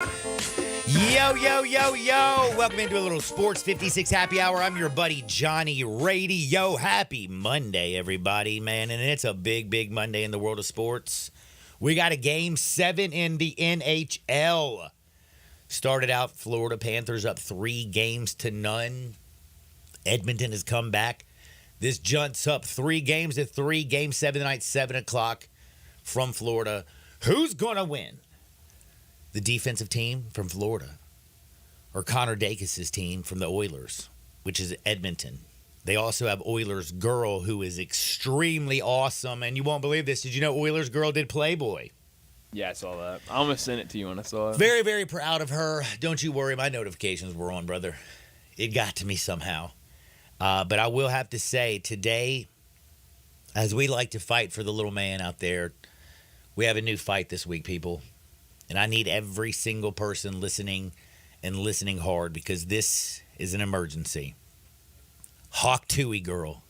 Yo, yo, yo, yo. Welcome into a little Sports 56 Happy Hour. I'm your buddy Johnny Radio. Happy Monday, everybody, man. And it's a big, big Monday in the world of sports. We got a Game 7 in the NHL. Started out Florida Panthers up 3-0. Edmonton has come back. This jumps up 3-3. Game 7 tonight, 7 o'clock from Florida. Who's going to win? The defensive team from Florida, or Connor Dacus' team from the Oilers, which is Edmonton. They also have Oilers girl, who is extremely awesome, and you won't believe this. Did you know Oilers girl did Playboy? Yeah, I saw that. I almost sent it to you when I saw it. Very, very proud of her. Don't you worry, my notifications were on, brother. It got to me somehow. But I will have to say, today, as we like to fight for the little man out there, we have a new fight this week, people. And I need every single person listening and listening hard, because this is an emergency. Hawk Tuohy girl.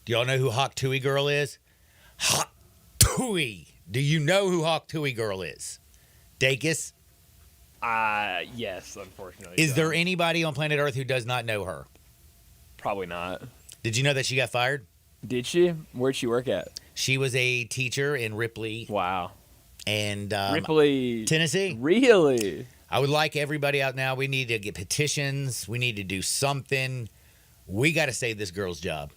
Do y'all know who Hawk Tuohy girl is? Hawk Tuohy. Do you know who Hawk Tuohy girl is? Dacus? Yes, unfortunately. Is there anybody on planet Earth who does not know her? Probably not. Did you know that she got fired? Did she? Where'd she work at? She was a teacher in Ripley. Wow. And Ripley, Tennessee. Really? I would like everybody out now. We need to get petitions. We need to do something. We got to save this girl's job.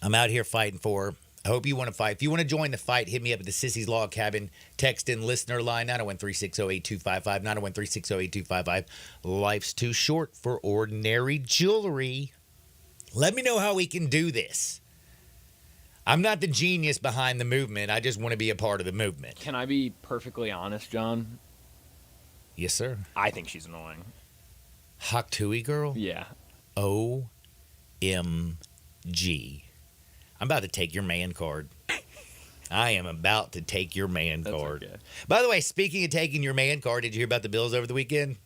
I'm out here fighting for her. I hope you want to fight. If you want to join the fight, hit me up at the Sissy's Log Cabin. Text in listener line 901-360-8255, 901-360-8255. Life's too short for ordinary jewelry. Let me know how we can do this. I'm not the genius behind the movement. I just want to be a part of the movement. Can I be perfectly honest, John? Yes, sir. I think she's annoying. Hawk Tuohy girl? Yeah. OMG. I'm about to take your man card. I am about to take your man card. Okay. By the way, speaking of taking your man card, did you hear about the Bills over the weekend?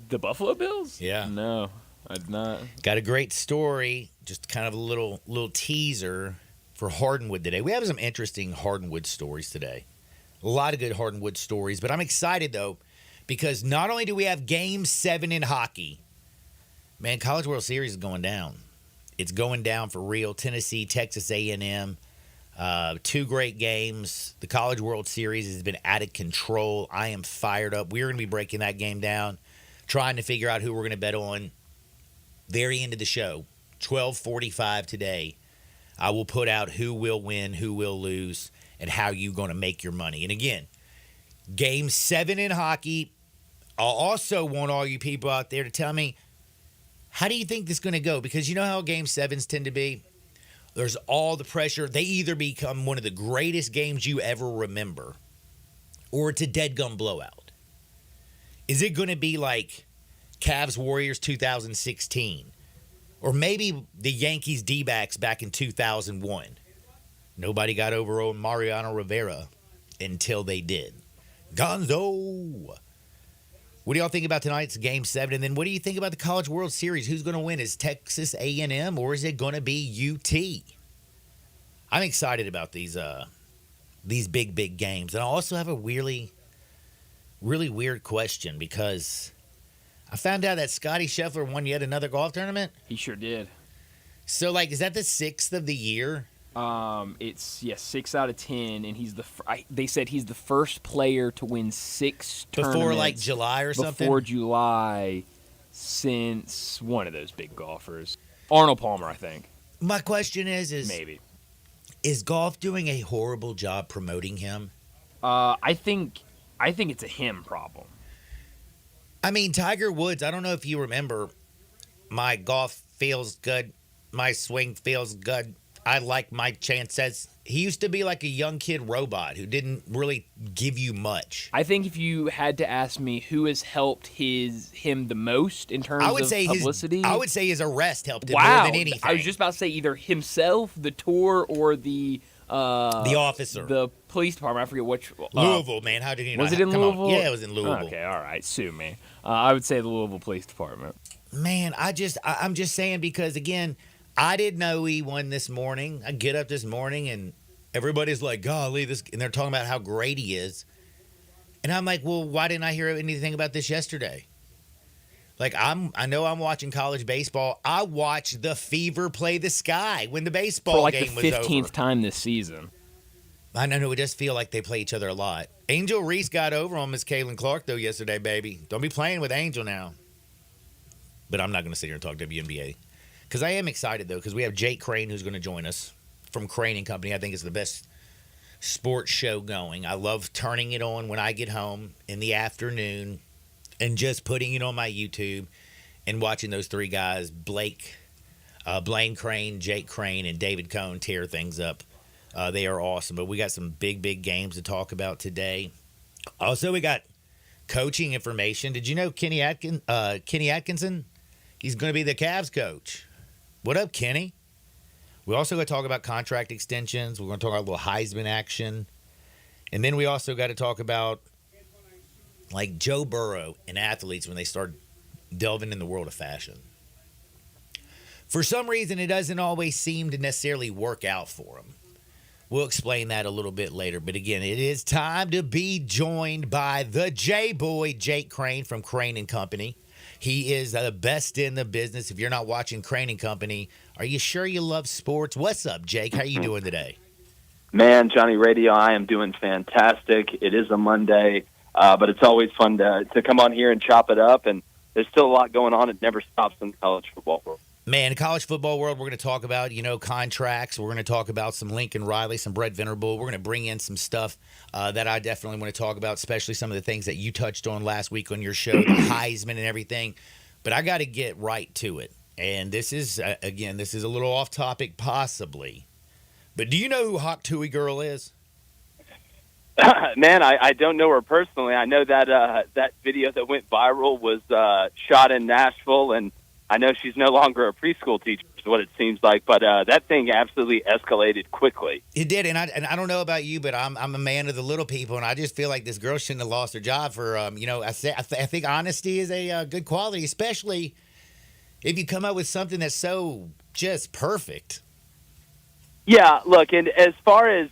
The Buffalo Bills? Yeah. No, I did not. Got a great story. Just kind of a little teaser for Hardwood today. We have some interesting Hardwood stories today. A lot of good Hardwood stories, but I'm excited, though, because not only do we have Game 7 in hockey, man, College World Series is going down. It's going down for real. Tennessee, Texas A&M, 2 great games. The College World Series has been out of control. I am fired up. We're going to be breaking that game down, trying to figure out who we're going to bet on. Very end of the show, 12:45 today. I will put out who will win, who will lose, and how you're going to make your money. And again, Game 7 in hockey. I also want all you people out there to tell me, how do you think this is going to go? Because you know how Game 7s tend to be? There's all the pressure. They either become one of the greatest games you ever remember, or it's a dead gum blowout. Is it going to be like Cavs Warriors 2016? Or maybe the Yankees D-backs back in 2001. Nobody got over on Mariano Rivera until they did. Gonzo. What do y'all think about tonight's Game 7? And then what do you think about the College World Series? Who's going to win? Is Texas A&M or is it going to be UT? I'm excited about these big, big games. And I also have a really, really weird question, because I found out that Scotty Scheffler won yet another golf tournament. He sure did. So, is that the 6th of the year? It's 6 out of 10, and they said he's the first player to win 6 tournaments before July or something. Before July, since one of those big golfers, Arnold Palmer, I think. My question is maybe, is golf doing a horrible job promoting him? I think it's a him problem. I mean, Tiger Woods, I don't know if you remember, my golf feels good, my swing feels good, I like my chances. He used to be like a young kid robot who didn't really give you much. I think if you had to ask me who has helped him the most in terms of publicity, I would say his arrest helped him more than anything. I was just about to say either himself, the tour, or the officer, the police department. I forget which. Louisville, man. How did he know? Was it in Louisville? Yeah, it was in Louisville. Okay, all right. Sue me. I would say the Louisville Police Department. Man, I'm just saying, because again, I didn't know he won this morning. I get up this morning and everybody's like, golly, and they're talking about how great he is. And I'm like, well, why didn't I hear anything about this yesterday? Like I know I'm watching college baseball. I watched the Fever play the Sky when the baseball For like game the was 15th over. time this season. I know it does feel like they play each other a lot. Angel Reese got over on Miss Caitlin Clark though yesterday, baby. Don't be playing with Angel now. But I'm not going to sit here and talk WNBA because I am excited though because we have Jake Crane who's going to join us from Crane and Company. I think it's the best sports show going. I love turning it on when I get home in the afternoon and just putting it on my YouTube and watching those three guys, Blaine Crane, Jake Crane, and David Cohn tear things up. They are awesome. But we got some big games to talk about today. Also, we got coaching information. Did you know Kenny Atkinson? He's going to be the Cavs coach. What up, Kenny? We also got to talk about contract extensions. We're going to talk about a little Heisman action. And then we also got to talk about like Joe Burrow and athletes when they start delving in the world of fashion. For some reason, it doesn't always seem to necessarily work out for them. We'll explain that a little bit later. But again, it is time to be joined by the J-Boy, Jake Crane from Crane and Company. He is the best in the business. If you're not watching Crane and Company, are you sure you love sports? What's up, Jake? How you doing today? Man, Johnny Radio, I am doing fantastic. It is a Monday, but it's always fun to come on here and chop it up. And there's still a lot going on. It never stops in college football world. Man, in college football world, we're going to talk about, contracts. We're going to talk about some Lincoln Riley, some Brett Venerable. We're going to bring in some stuff that I definitely want to talk about, especially some of the things that you touched on last week on your show, the Heisman and everything. But I got to get right to it. And this is, again, this is a little off topic possibly. But do you know who Hawk Tuohy Girl is? Man, I don't know her personally. I know that that video that went viral was shot in Nashville, and I know she's no longer a preschool teacher, is what it seems like. But that thing absolutely escalated quickly. It did, and I don't know about you, but I'm a man of the little people, and I just feel like this girl shouldn't have lost her job for I think honesty is a good quality, especially if you come up with something that's so just perfect. Yeah, look, and as far as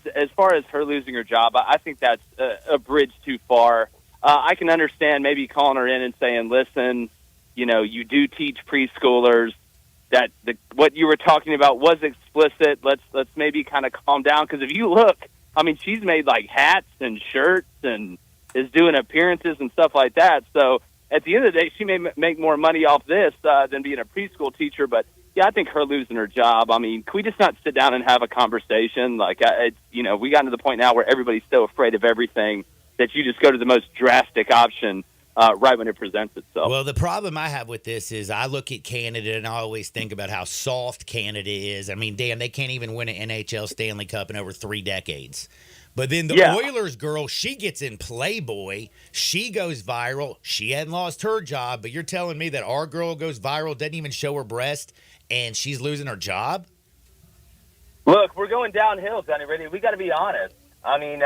her losing her job, I think that's a bridge too far. I can understand maybe calling her in and saying, "Listen, you do teach preschoolers. That what you were talking about was explicit. Let's maybe kind of calm down." Because if you look, I mean, she's made like hats and shirts and is doing appearances and stuff like that. So at the end of the day, she may make more money off this than being a preschool teacher. But yeah, I think her losing her job. I mean, can we just not sit down and have a conversation? Like, we got to the point now where everybody's so afraid of everything that you just go to the most drastic option right when it presents itself. Well, the problem I have with this is I look at Canada and I always think about how soft Canada is. I mean, damn, they can't even win an NHL Stanley Cup in over 3 decades. But then the Oilers girl, she gets in Playboy. She goes viral. She hadn't lost her job, but you're telling me that our girl goes viral, doesn't even show her breast, and she's losing her job? Look, we're going downhill, Johnny Radio. We got to be honest. I mean,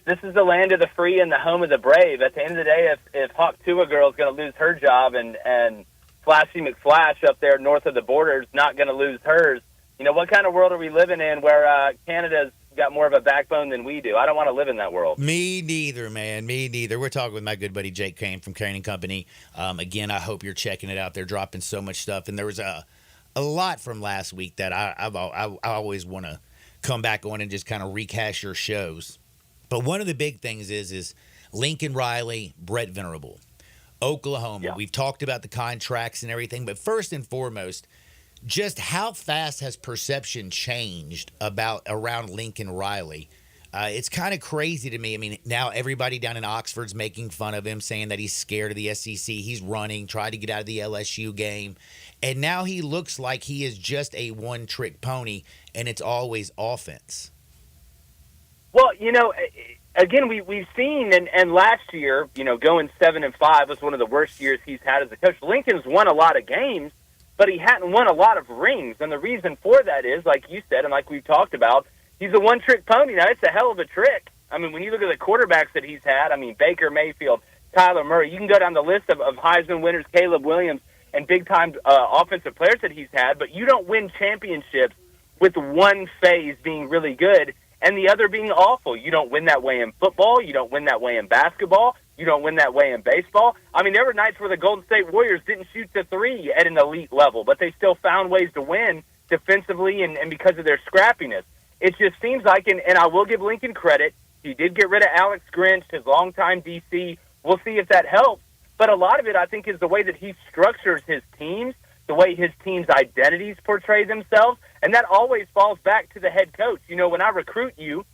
this is the land of the free and the home of the brave. At the end of the day, if Hawk Tuohy Girl is going to lose her job and Flashy McFlash up there north of the border is not going to lose hers, what kind of world are we living in where Canada's got more of a backbone than we do? I don't want to live in that world. Me neither, man. Me neither. We're talking with my good buddy Jake Crane from Crane and Company. Again, I hope you're checking it out. They're dropping so much stuff, and there was a lot from last week that I always want to come back on and just kind of recash your shows. But one of the big things is Lincoln Riley, Brett Venerable, Oklahoma. Yeah. We've talked about the contracts and everything, but first and foremost, just how fast has perception changed around Lincoln Riley? It's kind of crazy to me. I mean, now everybody down in Oxford's making fun of him, saying that he's scared of the SEC. He's running, tried to get out of the LSU game. And now he looks like he is just a one-trick pony, and it's always offense. Well, again, we've seen, and last year, going 7-5 was one of the worst years he's had as a coach. Lincoln's won a lot of games, but he hadn't won a lot of rings. And the reason for that is, like you said, and like we've talked about, he's a one-trick pony. Now, it's a hell of a trick. I mean, when you look at the quarterbacks that he's had, I mean, Baker Mayfield, Kyler Murray, you can go down the list of Heisman winners, Caleb Williams, and big-time offensive players that he's had, but you don't win championships with one phase being really good and the other being awful. You don't win that way in football. You don't win that way in basketball. You don't win that way in baseball. I mean, there were nights where the Golden State Warriors didn't shoot the three at an elite level, but they still found ways to win defensively and because of their scrappiness. It just seems like, and I will give Lincoln credit, he did get rid of Alex Grinch, his longtime DC. We'll see if that helps. But a lot of it, I think, is the way that he structures his teams, the way his team's identities portray themselves, and that always falls back to the head coach. You know, when I recruit you,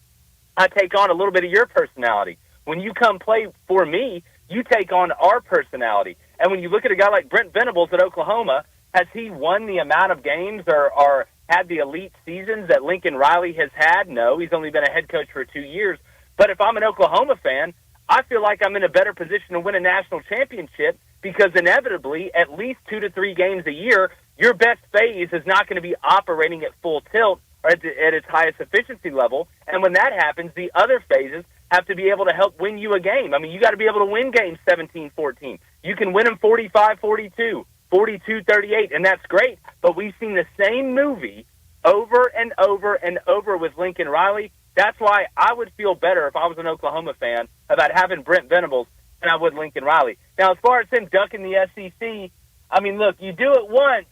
I take on a little bit of your personality. When you come play for me, you take on our personality. And when you look at a guy like Brent Venables at Oklahoma, has he won the amount of games or had the elite seasons that Lincoln Riley has had? No, he's only been a head coach for 2 years. But if I'm an Oklahoma fan, I feel like I'm in a better position to win a national championship because inevitably, at least 2 to 3 games a year, your best phase is not going to be operating at full tilt or at its highest efficiency level. And when that happens, the other phases have to be able to help win you a game. I mean, you got to be able to win games 17-14. You can win them 45-42, 42-38, and that's great. But we've seen the same movie over and over and over with Lincoln Riley. That's why I would feel better if I was an Oklahoma fan about having Brent Venables than I would Lincoln Riley. Now, as far as him ducking the SEC, I mean, look, you do it once,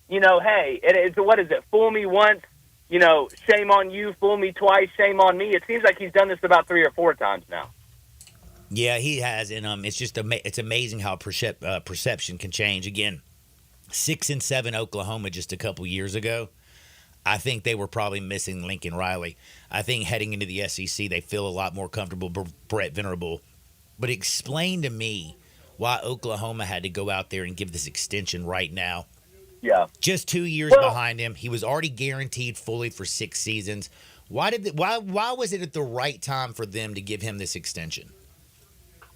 you know, hey, what is it, fool me once, you know, shame on you, fool me twice, shame on me. It seems like he's done this about 3 or 4 times now. Yeah, he has, and it's just it's amazing how perception can change. Again, 6-7 Oklahoma just a couple years ago. I think they were probably missing Lincoln Riley. I think heading into the SEC, they feel a lot more comfortable Brett Venerable. But explain to me why Oklahoma had to go out there and give this extension right now. Yeah, just 2 years behind him. He was already guaranteed fully for 6 seasons. Why was it at the right time for them to give him this extension?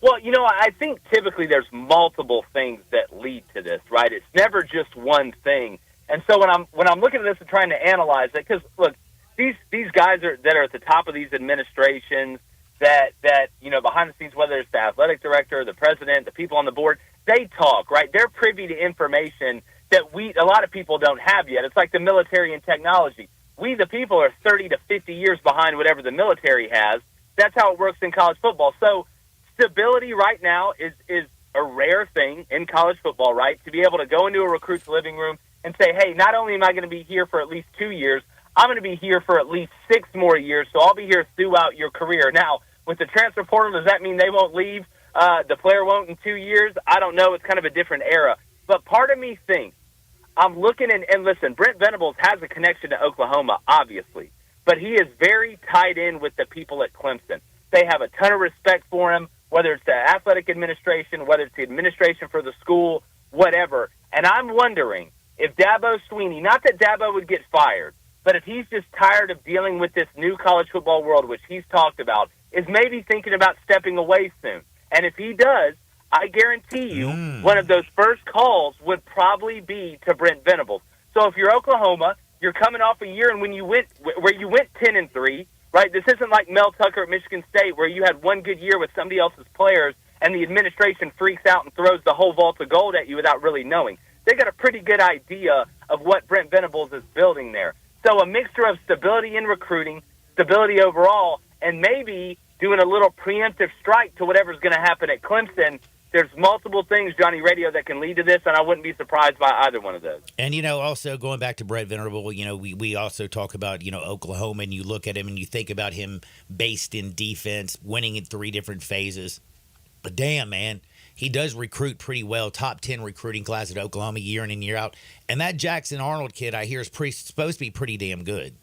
Well, you know, I think typically there's multiple things that lead to this, right? It's never just one thing. And so when I'm looking at this and trying to analyze it, because look, these guys that are at the top of these administrations, that you know, behind the scenes, whether it's the athletic director, the president, the people on the board, they talk, right? They're privy to information that a lot of people don't have yet. It's like the military and technology. We, the people, are 30 to 50 years behind whatever the military has. That's how it works in college football. So stability right now is a rare thing in college football, right? To be able to go into a recruit's living room and say, hey, not only am I going to be here for at least 2 years, I'm going to be here for at least 6 more years, so I'll be here throughout your career. Now, with the transfer portal, does that mean they won't leave? The player won't in 2 years? I don't know. It's kind of a different era. But part of me thinks, I'm looking and listen, Brent Venables has a connection to Oklahoma, obviously, but he is very tied in with the people at Clemson. They have a ton of respect for him, whether it's the athletic administration, whether it's the administration for the school, whatever. And I'm wondering if Dabo Swinney, not that Dabo would get fired, but if he's just tired of dealing with this new college football world, which he's talked about, is maybe thinking about stepping away soon. And if he does, I guarantee you one of those first calls would probably be to Brent Venables. So if you're Oklahoma, you're coming off a year and when you went 10-3, right? This isn't like Mel Tucker at Michigan State where you had one good year with somebody else's players and the administration freaks out and throws the whole vault of gold at you without really knowing. They got a pretty good idea of what Brent Venables is building there. So a mixture of stability in recruiting, stability overall, and maybe doing a little preemptive strike to whatever's going to happen at Clemson. There's multiple things, Johnny Radio, that can lead to this, and I wouldn't be surprised by either one of those. And, you know, also going back to Brett Venerable, you know, we also talk about, you know, Oklahoma, and you look at him and you think about him based in defense, winning in 3 different phases. But damn, man, he does recruit pretty well. Top 10 recruiting class at Oklahoma year in and year out. And that Jackson Arnold kid, I hear, is supposed to be pretty damn good.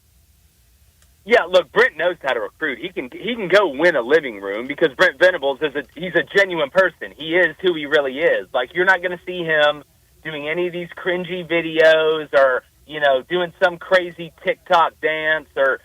Yeah, look, Brent knows how to recruit. He can go win a living room because Brent Venables he's a genuine person. He is who he really is. Like, you're not going to see him doing any of these cringy videos or, you know, doing some crazy TikTok dance or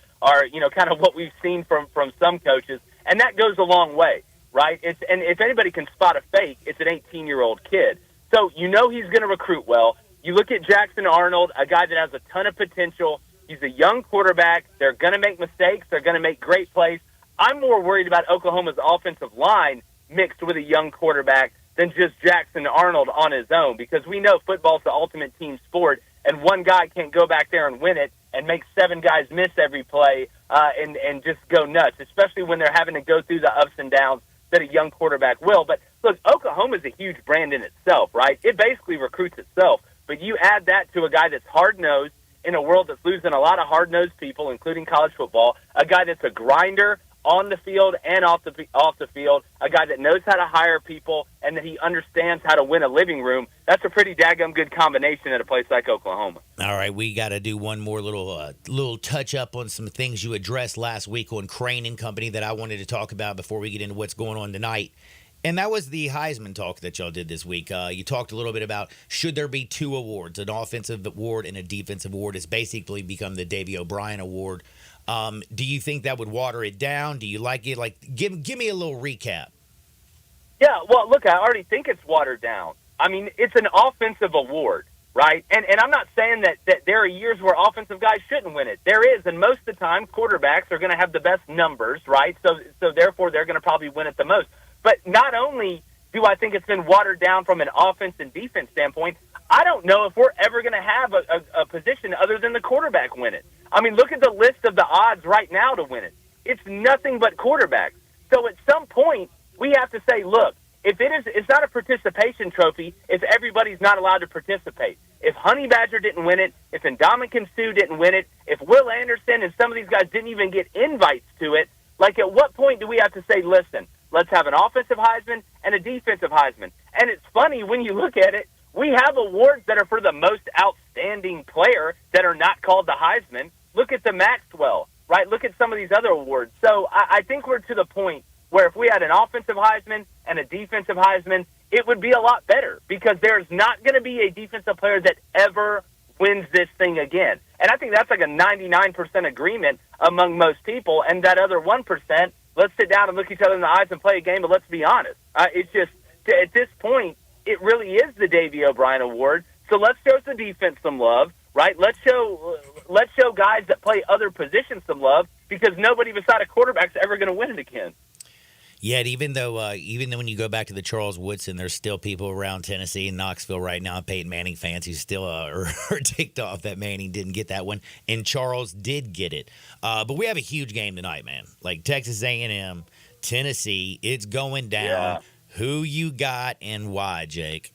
you know, kind of what we've seen from some coaches. And that goes a long way, right? And if anybody can spot a fake, it's an 18-year-old kid. So you know he's going to recruit well. You look at Jackson Arnold, a guy that has a ton of potential. He's a young quarterback. They're going to make mistakes. They're going to make great plays. I'm more worried about Oklahoma's offensive line mixed with a young quarterback than just Jackson Arnold on his own because we know football's the ultimate team sport, and one guy can't go back there and win it and make 7 guys miss every play and just go nuts, especially when they're having to go through the ups and downs that a young quarterback will. But look, Oklahoma's a huge brand in itself, right? It basically recruits itself. But you add that to a guy that's hard-nosed in a world that's losing a lot of hard-nosed people, including college football, a guy that's a grinder on the field and off the field, a guy that knows how to hire people and that he understands how to win a living room. That's a pretty daggum good combination at a place like Oklahoma. All right, we got to do one more little touch up on some things you addressed last week on Crane and Company that I wanted to talk about before we get into what's going on tonight. And that was the Heisman talk that y'all did this week. You talked a little bit about should there be 2 awards, an offensive award and a defensive award. It's basically become the Davey O'Brien Award. Do you think that would water it down? Do you like it? Like, give me a little recap. Yeah, well, look, I already think it's watered down. I mean, it's an offensive award, right? And I'm not saying that there are years where offensive guys shouldn't win it. There is, and most of the time, quarterbacks are going to have the best numbers, right? So therefore, they're going to probably win it the most. But not only do I think it's been watered down from an offense and defense standpoint, I don't know if we're ever going to have a position other than the quarterback win it. I mean, look at the list of the odds right now to win it. It's nothing but quarterbacks. So at some point, we have to say, look, it's not a participation trophy if everybody's not allowed to participate. If Honey Badger didn't win it, if Ndamukong Suh didn't win it, if Will Anderson and some of these guys didn't even get invites to it, like at what point do we have to say, listen, let's have an offensive Heisman and a defensive Heisman? And it's funny when you look at it, we have awards that are for the most outstanding player that are not called the Heisman. Look at the Maxwell, right? Look at some of these other awards. So I think we're to the point where if we had an offensive Heisman and a defensive Heisman, it would be a lot better because there's not going to be a defensive player that ever wins this thing again. And I think that's like a 99% agreement among most people. And that other 1%, let's sit down and look each other in the eyes and play a game, but let's be honest. It's just, at this point, it really is the Davey O'Brien Award. So let's show the defense some love, right? Let's show guys that play other positions some love because nobody beside a quarterback's ever going to win it again. Yet, even though when you go back to the Charles Woodson, there's still people around Tennessee and Knoxville right now, Peyton Manning fans who still are ticked off that Manning didn't get that one, and Charles did get it. But we have a huge game tonight, man. Like Texas A&M, Tennessee, it's going down. Yeah. Who you got and why, Jake?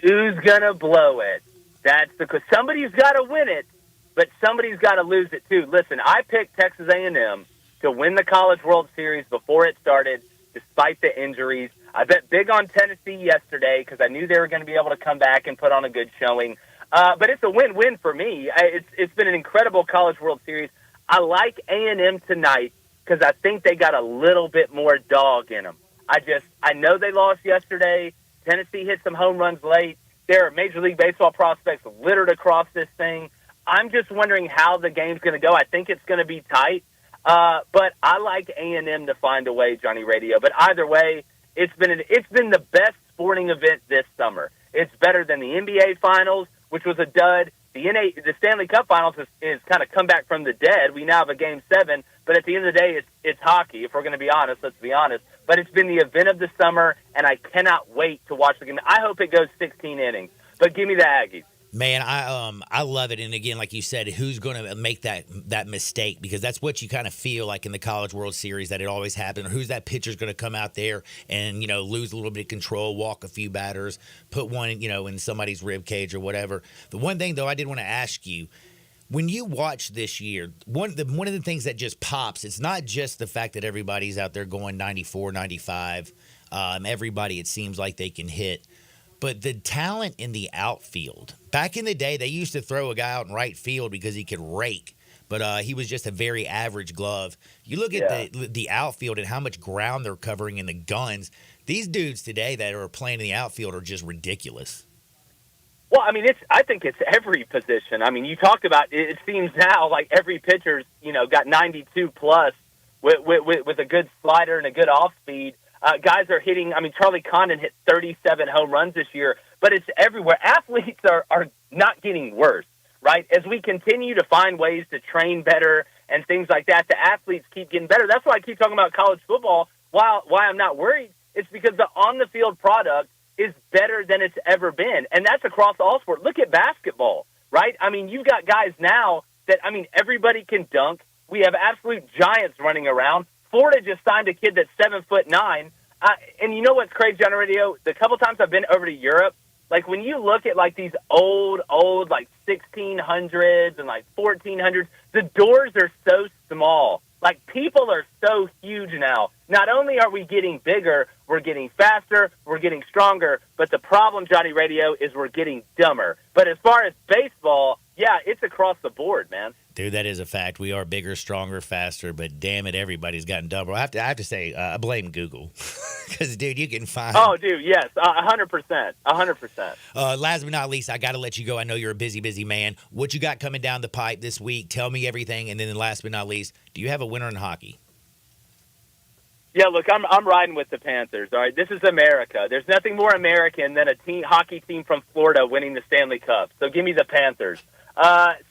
Who's gonna blow it? That's because somebody's got to win it, but somebody's got to lose it too. Listen, I picked Texas A&M to win the College World Series before it started, despite the injuries. I bet big on Tennessee yesterday because I knew they were going to be able to come back and put on a good showing. But it's a win-win for me. It's been an incredible College World Series. I like A&M tonight because I think they got a little bit more dog in them. I know they lost yesterday. Tennessee hit some home runs late. There are Major League Baseball prospects littered across this thing. I'm just wondering how the game's going to go. I think it's going to be tight. But I like A&M to find a way, Johnny Radio. But either way, it's been the best sporting event this summer. It's better than the NBA Finals, which was a dud. The Stanley Cup Finals is kind of come back from the dead. We now have a Game 7, but at the end of the day, it's hockey. If we're going to be honest, let's be honest. But it's been the event of the summer, and I cannot wait to watch the game. I hope it goes 16 innings, but give me the Aggies. Man, I love it. And again, like you said, who's going to make that mistake? Because that's what you kind of feel like in the College World Series, that it always happens. Or who's that pitcher's going to come out there and, lose a little bit of control, walk a few batters, put one, in somebody's rib cage or whatever. The one thing, though, I did want to ask you, when you watch this year, one of the things that just pops, it's not just the fact that everybody's out there going 94, 95. Everybody, it seems like they can hit. But the talent in the outfield. Back in the day, they used to throw a guy out in right field because he could rake, but he was just a very average glove. You look at the outfield and how much ground they're covering in the guns. These dudes today that are playing in the outfield are just ridiculous. Well, I mean, I think it's every position. I mean, you talked about it seems now like every pitcher's got 92 plus with a good slider and a good off speed. Guys are hitting. I mean, Charlie Condon hit 37 home runs this year, but it's everywhere. Athletes are not getting worse, right? As we continue to find ways to train better and things like that, the athletes keep getting better. That's why I keep talking about college football. Why I'm not worried? It's because the on-the-field product is better than it's ever been, and that's across all sports. Look at basketball, right? I mean, you've got guys now that, I mean, everybody can dunk. We have absolute giants running around. Florida just signed a kid that's 7'9". And you know what's crazy on the radio? The couple times I've been over to Europe, like when you look at like these old like 1600s and like 1400s, the doors are so small. Like people are so huge now. Not only are we getting bigger, we're getting faster, we're getting stronger, but the problem, Johnny Radio, is we're getting dumber. But as far as baseball, yeah, it's across the board, man. Dude, that is a fact. We are bigger, stronger, faster, but damn it, everybody's gotten dumber. I have to say, I blame Google. Because, dude, you can find... Oh, dude, yes, 100%. 100%. Last but not least, I got to let you go. I know you're a busy, busy man. What you got coming down the pipe this week? Tell me everything. And then last but not least, do you have a winner in hockey? Yeah, look, I'm riding with the Panthers, all right? This is America. There's nothing more American than a hockey team from Florida winning the Stanley Cup. So give me the Panthers.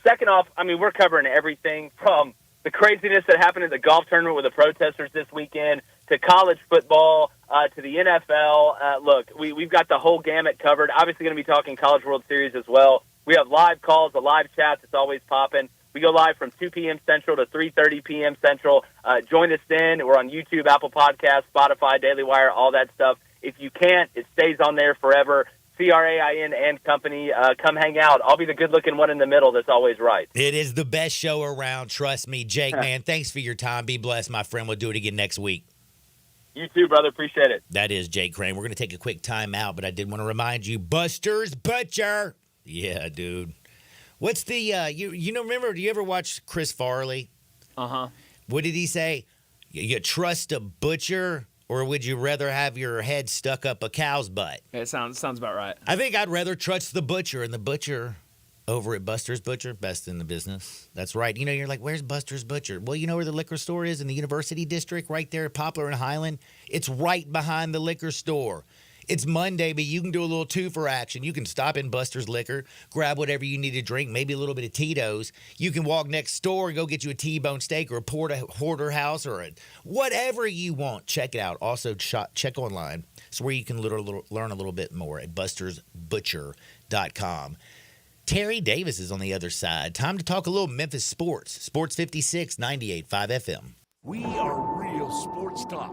Second off, I mean, we're covering everything from the craziness that happened at the golf tournament with the protesters this weekend to college football, to the NFL. Look, we've got the whole gamut covered. Obviously going to be talking College World Series as well. We have live calls, the live chats. It's always popping. We go live from 2 p.m. Central to 3:30 p.m. Central. Join us in. We're on YouTube, Apple Podcasts, Spotify, Daily Wire, all that stuff. If you can't, it stays on there forever. CRAIN and company, come hang out. I'll be the good-looking one in the middle that's always right. It is the best show around. Trust me. Jake, man, thanks for your time. Be blessed, my friend. We'll do it again next week. You too, brother. Appreciate it. That is Jake Crane. We're going to take a quick time out, but I did want to remind you, Buster's Butcher. Yeah, dude. What's the, you know, remember, do you ever watch Chris Farley? Uh-huh. What did he say? You trust a butcher, or would you rather have your head stuck up a cow's butt? It sounds about right. I think I'd rather trust the butcher, and the butcher over at Buster's Butcher, best in the business. That's right. You know, you're like, where's Buster's Butcher? Well, you know where the liquor store is in the University District, right there at Poplar and Highland? It's right behind the liquor store. It's Monday, but you can do a little two-for action. You can stop in Buster's Liquor, grab whatever you need to drink, maybe a little bit of Tito's. You can walk next door and go get you a T-bone steak or a porterhouse or whatever you want. Check it out. Also, check online. It's where you can learn a little bit more at bustersbutcher.com. Terry Davis is on the other side. Time to talk a little Memphis sports. Sports 56, 98.5 FM. We are real sports talk.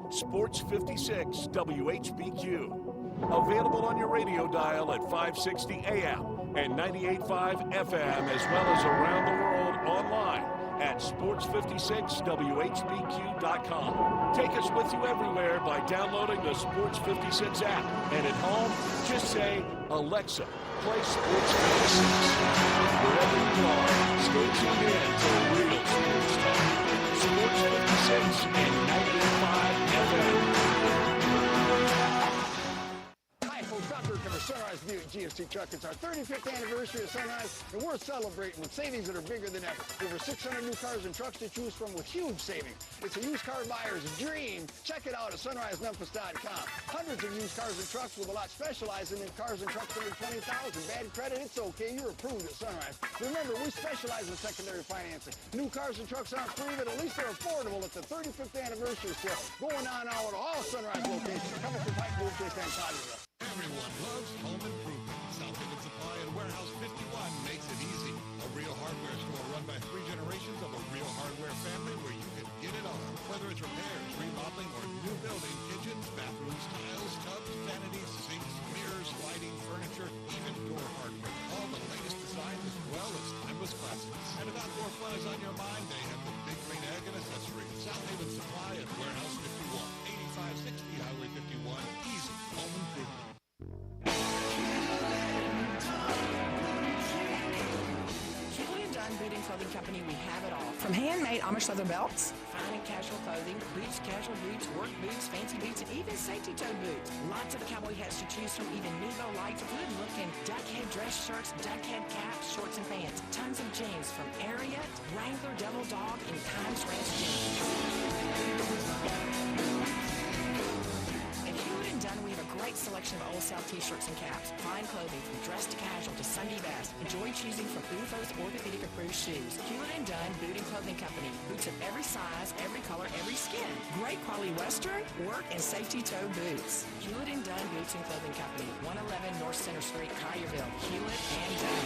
Sports 56 WHBQ. Available on your radio dial at 560 AM and 98.5 FM, as well as around the world online at sports56whbq.com. Take us with you everywhere by downloading the Sports 56 app. And at home, just say, Alexa, play Sports 56. Wherever you are, stay tuned in to real sports talk. Sports 56 and 98.5 FM. Hi, folks. Rob Burke for Sunrise Buick GMC Truck. It's our 35th anniversary of Sunrise, and we're celebrating with savings that are bigger than ever. Over 600 new cars and trucks to choose from with huge savings. It's a used car buyer's dream. Check it out at sunrisememphis.com. Hundreds of used cars and trucks with a lot specializing in cars and trucks under $20,000. Bad credit, it's okay. You're approved at Sunrise. Remember, we specialize in secondary financing. New cars and trucks aren't free, but at least they're affordable at the 35th anniversary sale going on now at all Sunrise locations. Coming from Pike Blue Case and Collierville. Everyone loves home improvement. South Haven Supply and Warehouse 51 makes it easy. A real hardware store run by 3 generations of a real hardware family where you can get it on. Whether it's repairs, remodeling, or new building, kitchens, bathrooms, tiles, tubs, vanities, sinks, mirrors, lighting, furniture, even door hardware. All the latest designs as well as timeless classics. And if outdoor fun is on your mind, they have the big green egg and accessories. South Haven Supply and Warehouse 51, 8560 Highway 51. Easy home improvement. Julian Dunn Booting Clothing Company, we have it all. From handmade Amish leather belts, fine and casual clothing, boots, casual boots, work boots, fancy boots, and even safety-toed boots. Lots of cowboy hats to choose from, even Nebo lights, good-looking duck head dress shirts, duck head caps, shorts, and pants. Tons of jeans from Ariat, Wrangler, Devil Dog, and Times Ranch jeans. At Hewitt & Dunn, we have a great selection of Old South t-shirts and caps, fine clothing from dress to casual to Sunday best. Enjoy choosing from UFO's orthopedic approved shoes. Hewitt & Dunn Booting Clothing Company. Boots of every size, every color, every skin. Great quality Western, work, and safety toe boots. Hewitt & Dunn Boots and Clothing Company. 111 North Center Street, Collierville. Hewitt & Dunn.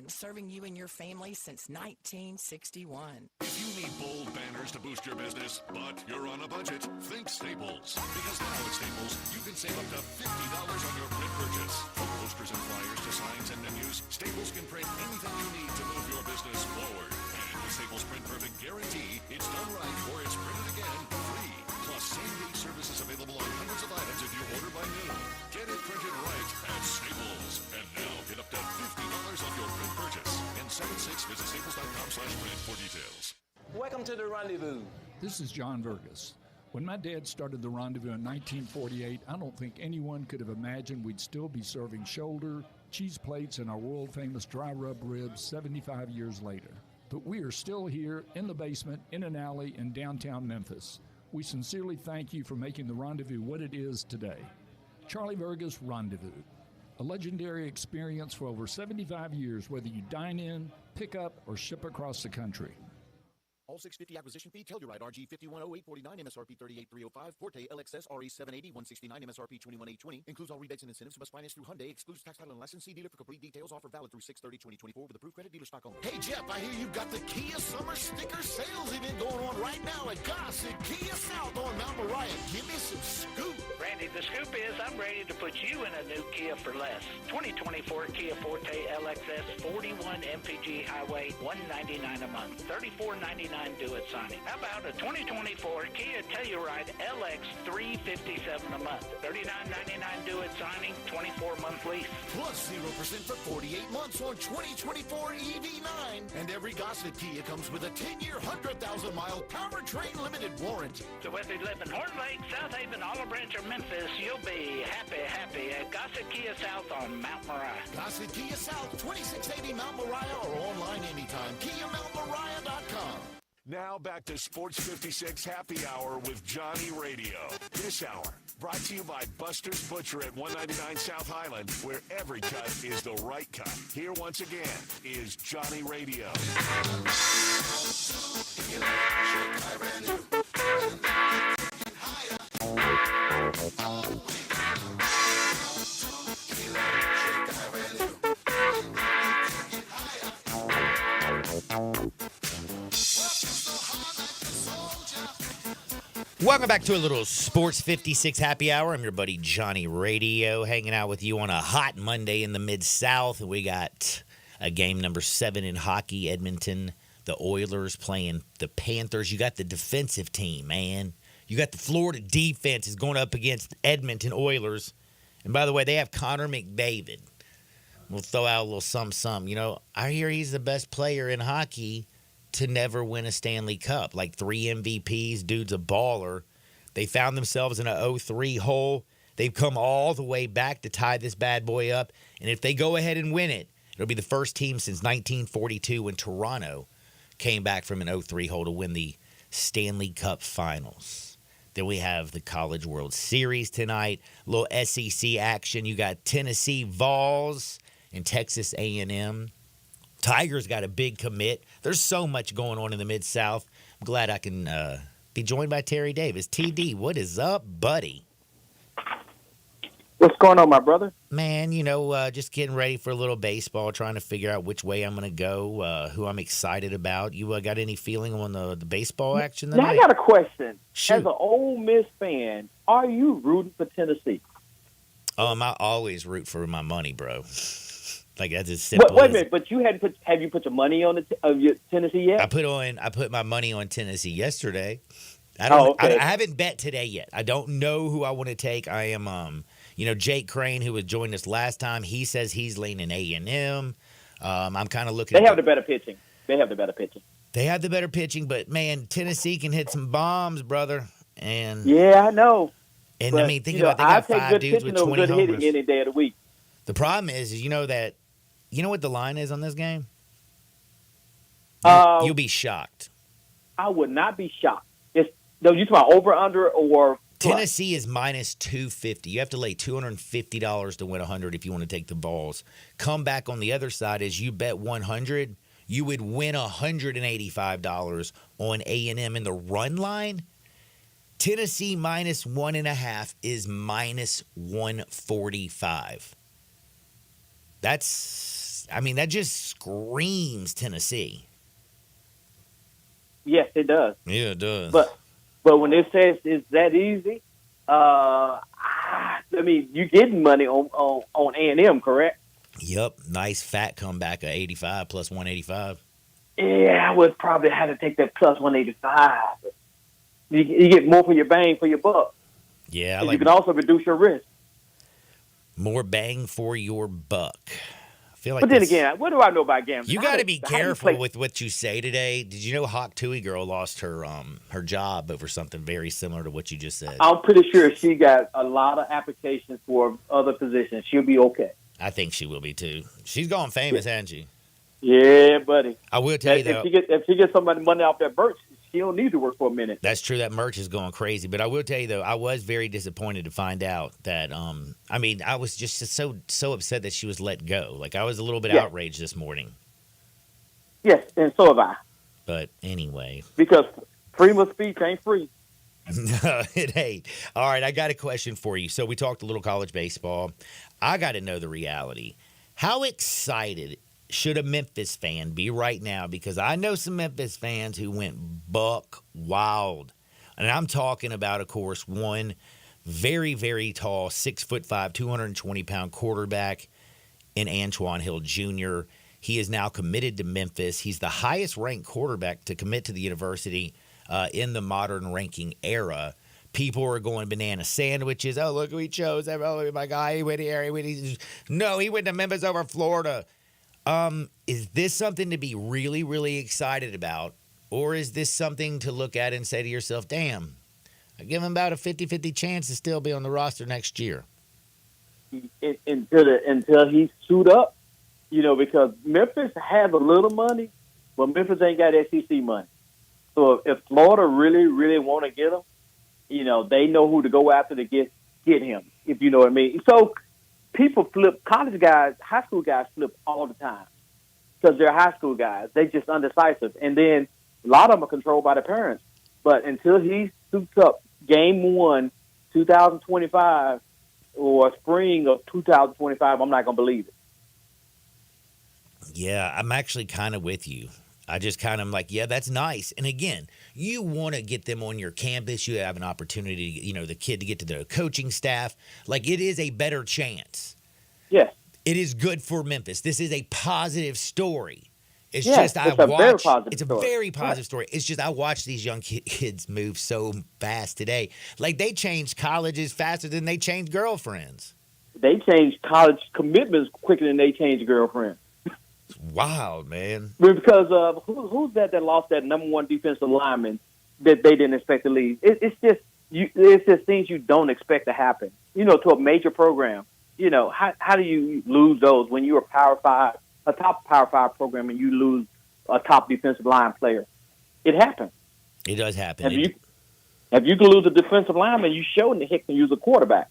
serving you and your family since 1961. If you need bold banners to boost your business, but you're on a budget, think Staples. Because now at Staples, you can save up to $50 on your print purchase. From posters and flyers to signs and menus, Staples can print anything you need to move your business forward. And with Staples Print Perfect Guarantee, it's done right or it's printed again free. Plus, same-day service is available on hundreds of items if you order by noon. Get it printed right at Staples. And now get up to $50 off your print purchase. N76, visit staples.com/print for details. Welcome to the Rendezvous. This is John Vergas. When my dad started the Rendezvous in 1948, I don't think anyone could have imagined we'd still be serving shoulder, cheese plates, and our world-famous dry rub ribs 75 years later. But we are still here in the basement, in an alley in downtown Memphis. We sincerely thank you for making the Rendezvous what it is today. Charlie Vergas Rendezvous, a legendary experience for over 75 years, whether you dine in, pick up, or ship across the country. All 650 acquisition fee, Telluride RG 510849, MSRP 38305, Forte LXS RE 780 169, MSRP 21820. Includes all rebates and incentives. Must finance through Hyundai. Excludes tax title and license. See dealer for complete details. Offer valid through 6/30/2024 with approved credit. Dealer stock only. Hey Jeff, I hear you've got the Kia Summer Sticker Sales event going on right now at Gossett Kia South on Mount Moriah. Give me some scoop. Randy, the scoop is I'm ready to put you in a new Kia for less. 2024 Kia Forte LXS 41 MPG Highway, $199 a month, $34.99 due at signing. How about a 2024 Kia Telluride LX 357 a month, $39.99 due at signing, 24-month lease. Plus 0% for 48 months on 2024 EV9. And every Gossett Kia comes with a 10-year, 100,000-mile powertrain limited warranty. So whether you live in Horn Lake, South Haven, Olive Branch, or Memphis, you'll be happy at Gossett Kia South on Mount Moriah. Gossett Kia South, 2680 Mount Moriah, or online anytime. KiaMountMoriah.com. Now back to Sports 56 Happy Hour with Johnny Radio. This hour brought to you by Buster's Butcher at 199 South Highland, where every cut is the right cut. Here once again is Johnny Radio. Welcome back to a little Sports 56 Happy Hour. I'm your buddy Johnny Radio, hanging out with you on a hot Monday in the Mid-South. We got a game number 7 in hockey, Edmonton. The Oilers playing the Panthers. You got the defensive team, man. You got the Florida defense is going up against Edmonton Oilers. And by the way, they have Connor McDavid. We'll throw out a little something. You know, I hear he's the best player in hockey to never win a Stanley Cup. Like 3 MVPs, dude's a baller. They found themselves in a 0-3 hole. They've come all the way back to tie this bad boy up. And if they go ahead and win it, it'll be the first team since 1942 when Toronto came back from an 0-3 hole to win the Stanley Cup Finals. Then we have the College World Series tonight. A little SEC action. You got Tennessee Vols and Texas A&M. Tigers got a big commit. There's so much going on in the Mid-South. I'm glad I can be joined by Terry Davis. TD, what is up, buddy? What's going on, my brother? Man, you know, just getting ready for a little baseball, trying to figure out which way I'm going to go, who I'm excited about. You got any feeling on the baseball action tonight? Now, I got a question. Shoot. As an Ole Miss fan, are you rooting for Tennessee? I always root for my money, bro. Like that's as simple. Wait a minute, but have you put your money on your Tennessee yet? I put my money on Tennessee yesterday. I haven't bet today yet. I don't know who I want to take. I am, Jake Crane, who was joined us last time. He says he's leaning A&M. I'm kind of looking. They have the better pitching. They have the better pitching, but man, Tennessee can hit some bombs, brother. And yeah, I know. And but, I mean, think about it. They got 5 dudes with 20 good homers. Hitting any day of the week. The problem is you know what the line is on this game? You'll be shocked. I would not be shocked. You talking about over, under, or plus? Tennessee is minus 250. You have to lay $250 to win 100 if you want to take the balls. Come back on the other side is you bet 100, you would win $185 on A&M in the run line. Tennessee minus 1.5 is minus 145. That's that just screams Tennessee. Yes, it does. Yeah, it does. But when it says it's that easy, you're getting money on A&M, correct? Yep, nice fat comeback of 85 plus 185. Yeah, I would probably have to take that plus 185. You get more for your bang for your buck. Yeah, You can also reduce your risk. more bang for your buck. I feel like But then again, what do I know about gambling? you got to be careful with what you say today. Did you know Hawk Tui girl lost her job over something very similar to what you just said? I'm pretty sure she got a lot of applications for other positions. She'll be okay. I think she will be too. She's gone famous, hasn't she? Yeah, buddy. I will tell you though, if she gets somebody money off that Birch, she don't need to work for a minute. that's true. That merch is going crazy. But I will tell you though, I was very disappointed to find out that I was just so upset that she was let go. Like I was a little bit outraged this morning. Yes, and so have I. But anyway, because freedom of speech ain't free. No, it ain't. All right, I got a question for you. So we talked a little college baseball. I got to know the reality. How excited should a Memphis fan be right now? Because I know some Memphis fans who went buck wild. And I'm talking about, of course, one very, very tall, 6'5", 220-pound quarterback in Antoine Hill Jr. He is now committed to Memphis. He's the highest-ranked quarterback to commit to the university in the modern ranking era. People are going banana sandwiches. Oh, look who he chose. Oh, my guy, he went here. No, he went to Memphis over Florida. Is this something to be really, really excited about? Or is this something to look at and say to yourself, damn, I give him about a 50-50 chance to still be on the roster next year? Until he suit up, because Memphis has a little money, but Memphis ain't got SEC money. So if Florida really, really want to get him, they know who to go after to get him, if you know what I mean. So people flip, college guys, high school guys flip all the time because they're high school guys. They just undecisive. And then a lot of them are controlled by the parents. But until he suits up game 1, 2025 or spring of 2025, I'm not going to believe it. Yeah, I'm actually kind of with you. I just kind of like, yeah, that's nice. And again, you want to get them on your campus. You have an opportunity, the kid to get to the coaching staff. Like, it is a better chance. Yes. It is good for Memphis. This is a positive story. It's yes, just it's a very positive story. It's just I watch these young kids move so fast today. Like, they change colleges faster than they change girlfriends. They change college commitments quicker than they change girlfriends. Wild, man. Because who's that lost that number 1 defensive lineman that they didn't expect to leave? It's just things you don't expect to happen. To a major program. How do you lose those when you're a top Power 5 program, and you lose a top defensive line player? It happens. It does happen. If you can lose a defensive lineman, you show the Hick can use a quarterback.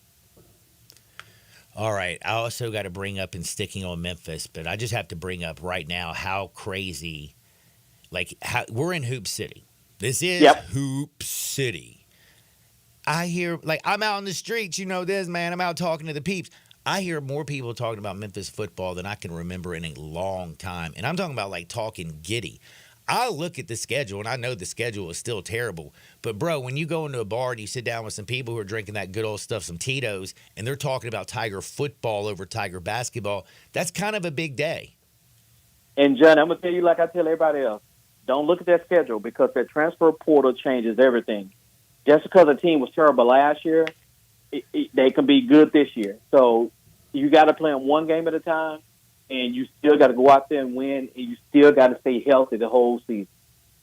All right. I also got to bring up, and sticking on Memphis, but I just have to bring up right now how crazy, we're in Hoop City. This is Hoop City. I hear, I'm out in the streets, this, man. I'm out talking to the peeps. I hear more people talking about Memphis football than I can remember in a long time. And I'm talking about, talking giddy. I look at the schedule, and I know the schedule is still terrible. But, bro, when you go into a bar and you sit down with some people who are drinking that good old stuff, some Tito's, and they're talking about Tiger football over Tiger basketball, that's kind of a big day. And, John, I'm going to tell you like I tell everybody else, don't look at that schedule because that transfer portal changes everything. Just because a team was terrible last year, they can be good this year. So you got to play them one game at a time. And you still got to go out there and win, and you still got to stay healthy the whole season.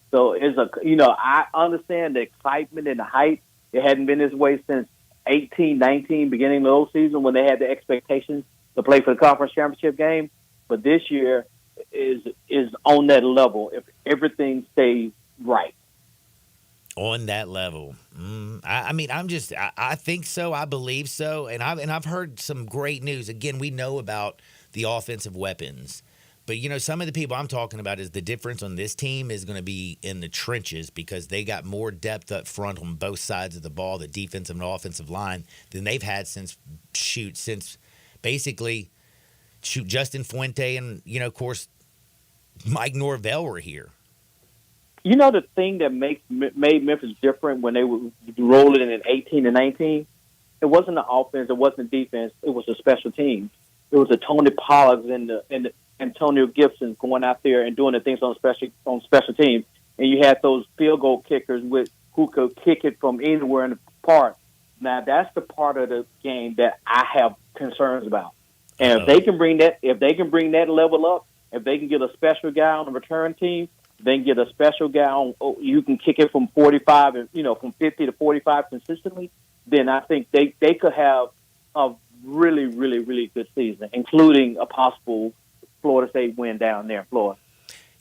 So I understand the excitement and the hype. It hadn't been this way since 18, 19, beginning of the whole season when they had the expectations to play for the conference championship game. But this year is on that level if everything stays right. On that level. I think so. I believe so. And I've heard some great news. Again, we know about the offensive weapons. But, some of the people I'm talking about is the difference on this team is going to be in the trenches because they got more depth up front on both sides of the ball, the defensive and offensive line, than they've had since basically Justin Fuente and, of course, Mike Norvell were here. You know the thing that made Memphis different when they were rolling in 18 and 19? It wasn't the offense, it wasn't the defense, it was the special teams. It was the Tony Pollard and the Antonio Gibson going out there and doing the things on special teams. And you had those field goal kickers who could kick it from anywhere in the park. Now that's the part of the game that I have concerns about. And if they can bring that level up, if they can get a special guy on the return team, they can get a special guy on. You can kick it from 45 and from 50 to 45 consistently. Then I think they could have a really, really, really good season, including a possible Florida State win down there in Florida.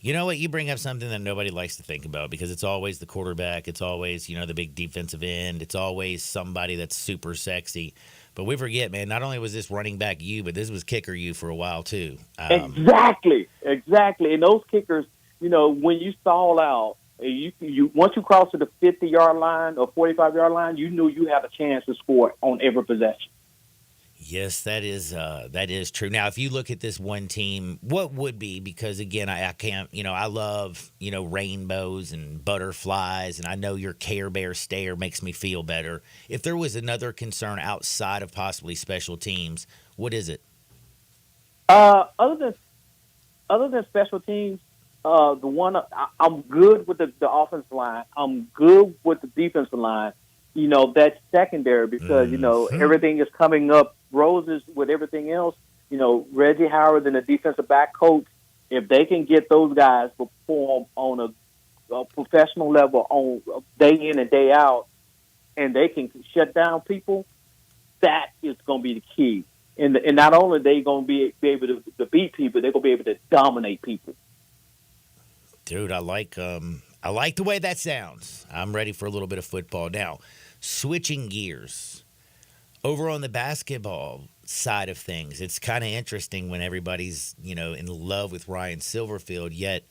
You know what? You bring up something that nobody likes to think about because it's always the quarterback. It's always, the big defensive end. It's always somebody that's super sexy. But we forget, man, not only was this running back you, but this was kicker you for a while, too. Exactly. And those kickers, when you stall out, you once you cross to the 50-yard line or 45-yard line, you knew you had a chance to score on every possession. Yes, that is true. Now, if you look at this one team, what would be, because again, I can't, I love, rainbows and butterflies, and I know your Care Bear stare makes me feel better. If there was another concern outside of possibly special teams, what is it? Other than special teams, I'm good with the offensive line. I'm good with the defensive line. That's secondary because, everything is coming up roses with everything else. Reggie Howard and the defensive back coach, if they can get those guys perform on a professional level on day in and day out, and they can shut down people, that is going to be the key. And not only are they going to be able to beat people, they're going to be able to dominate people. Dude, I like the way that sounds. I'm ready for a little bit of football. Now, switching gears, over on the basketball side of things, it's kind of interesting when everybody's, in love with Ryan Silverfield, yet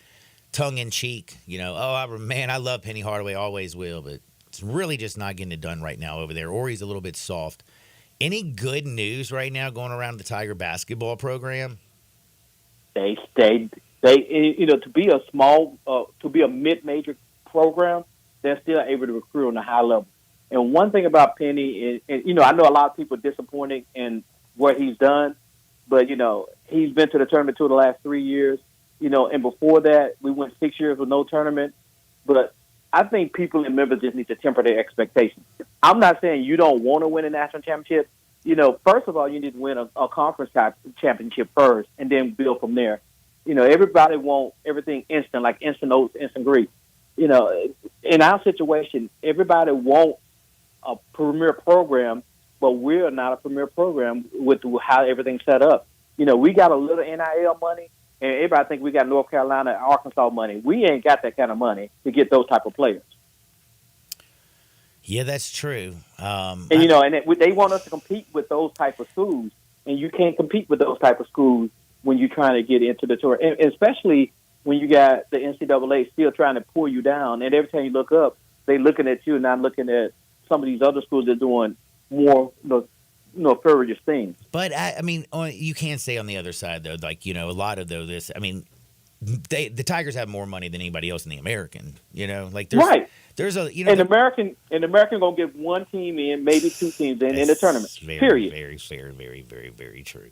tongue-in-cheek, I love Penny Hardaway, always will, but it's really just not getting it done right now over there, or he's a little bit soft. Any good news right now going around the Tiger basketball program? They to be a small, to be a mid-major program, they're still able to recruit on a high level. And one thing about Penny is, I know a lot of people are disappointed in what he's done, but, he's been to the tournament 2 of the last 3 years, and before that, we went 6 years with no tournament. But I think people in Memphis just need to temper their expectations. I'm not saying you don't want to win a national championship. First of all, you need to win a conference championship first and then build from there. Everybody wants everything instant, like instant oats, instant grease. In our situation, everybody wants a premier program, but we're not a premier program with how everything's set up. We got a little NIL money, and everybody think we got North Carolina and Arkansas money. We ain't got that kind of money to get those type of players. Yeah, that's true. They want us to compete with those type of schools, and you can't compete with those type of schools when you're trying to get into the tour, and especially when you got the NCAA still trying to pull you down, and every time you look up, they looking at you and not looking at some of these other schools that are doing more, furious things. But you can't say on the other side though, a lot of the Tigers have more money than anybody else in the American. Right. There's an American gonna get one team in, maybe two teams in the tournament. Period. Very fair, very, very, very true.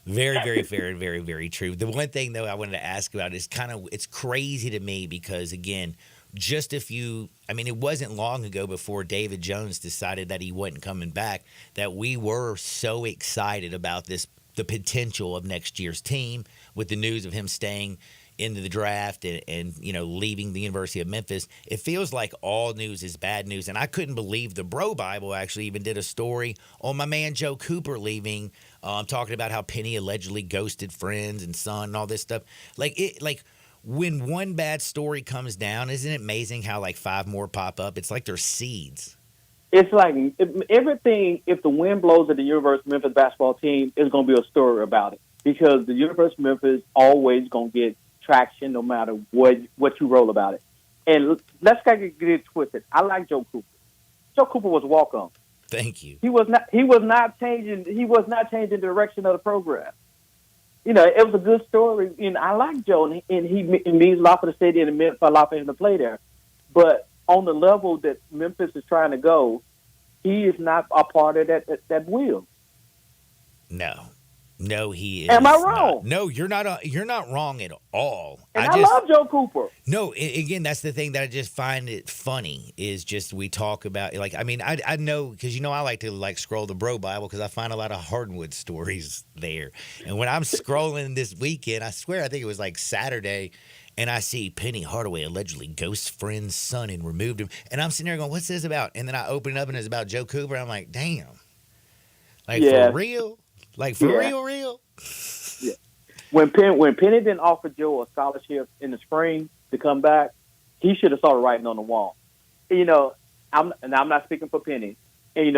Very, very fair and very, very true. The one thing, though, I wanted to ask about is it's crazy to me because, again, it wasn't long ago before David Jones decided that he wasn't coming back that we were so excited about the potential of next year's team with the news of him staying into the draft and leaving the University of Memphis. It feels like all news is bad news, and I couldn't believe the Bro Bible actually even did a story on my man Joe Cooper leaving, talking about how Penny allegedly ghosted friends and son and all this stuff. When one bad story comes down, isn't it amazing how 5 more pop up? It's like they're seeds. It's like everything, if the wind blows at the University of Memphis basketball team, there's going to be a story about it because the University of Memphis always going to get traction no matter what you roll about it. And let's get it twisted. I like Joe Cooper. Joe Cooper was a walk-on. Thank you. He was not changing the direction of the program. You know, it was a good story. You know, I like Joe, and he means a lot for the city and it meant a lot for him to play there. But on the level that Memphis is trying to go, he is not a part of that wheel. No, he is. Am I wrong? Not. No, you're not. You're not wrong at all. And I love Joe Cooper. No, again, that's the thing that I just find it funny is just we talk about like I mean I know because I like to scroll the Bro Bible because I find a lot of Hardwood stories there, and when I'm scrolling this weekend, I swear I think it was like Saturday, and I see Penny Hardaway allegedly ghost friend's son and removed him, and I'm sitting there going, "What's this about?" And then I open it up and it's about Joe Cooper. I'm like, "Damn, for real." Like for real? Yeah. When Penny didn't offer Joe a scholarship in the spring to come back, he should have saw the writing on the wall. You know, I'm not speaking for Penny. And,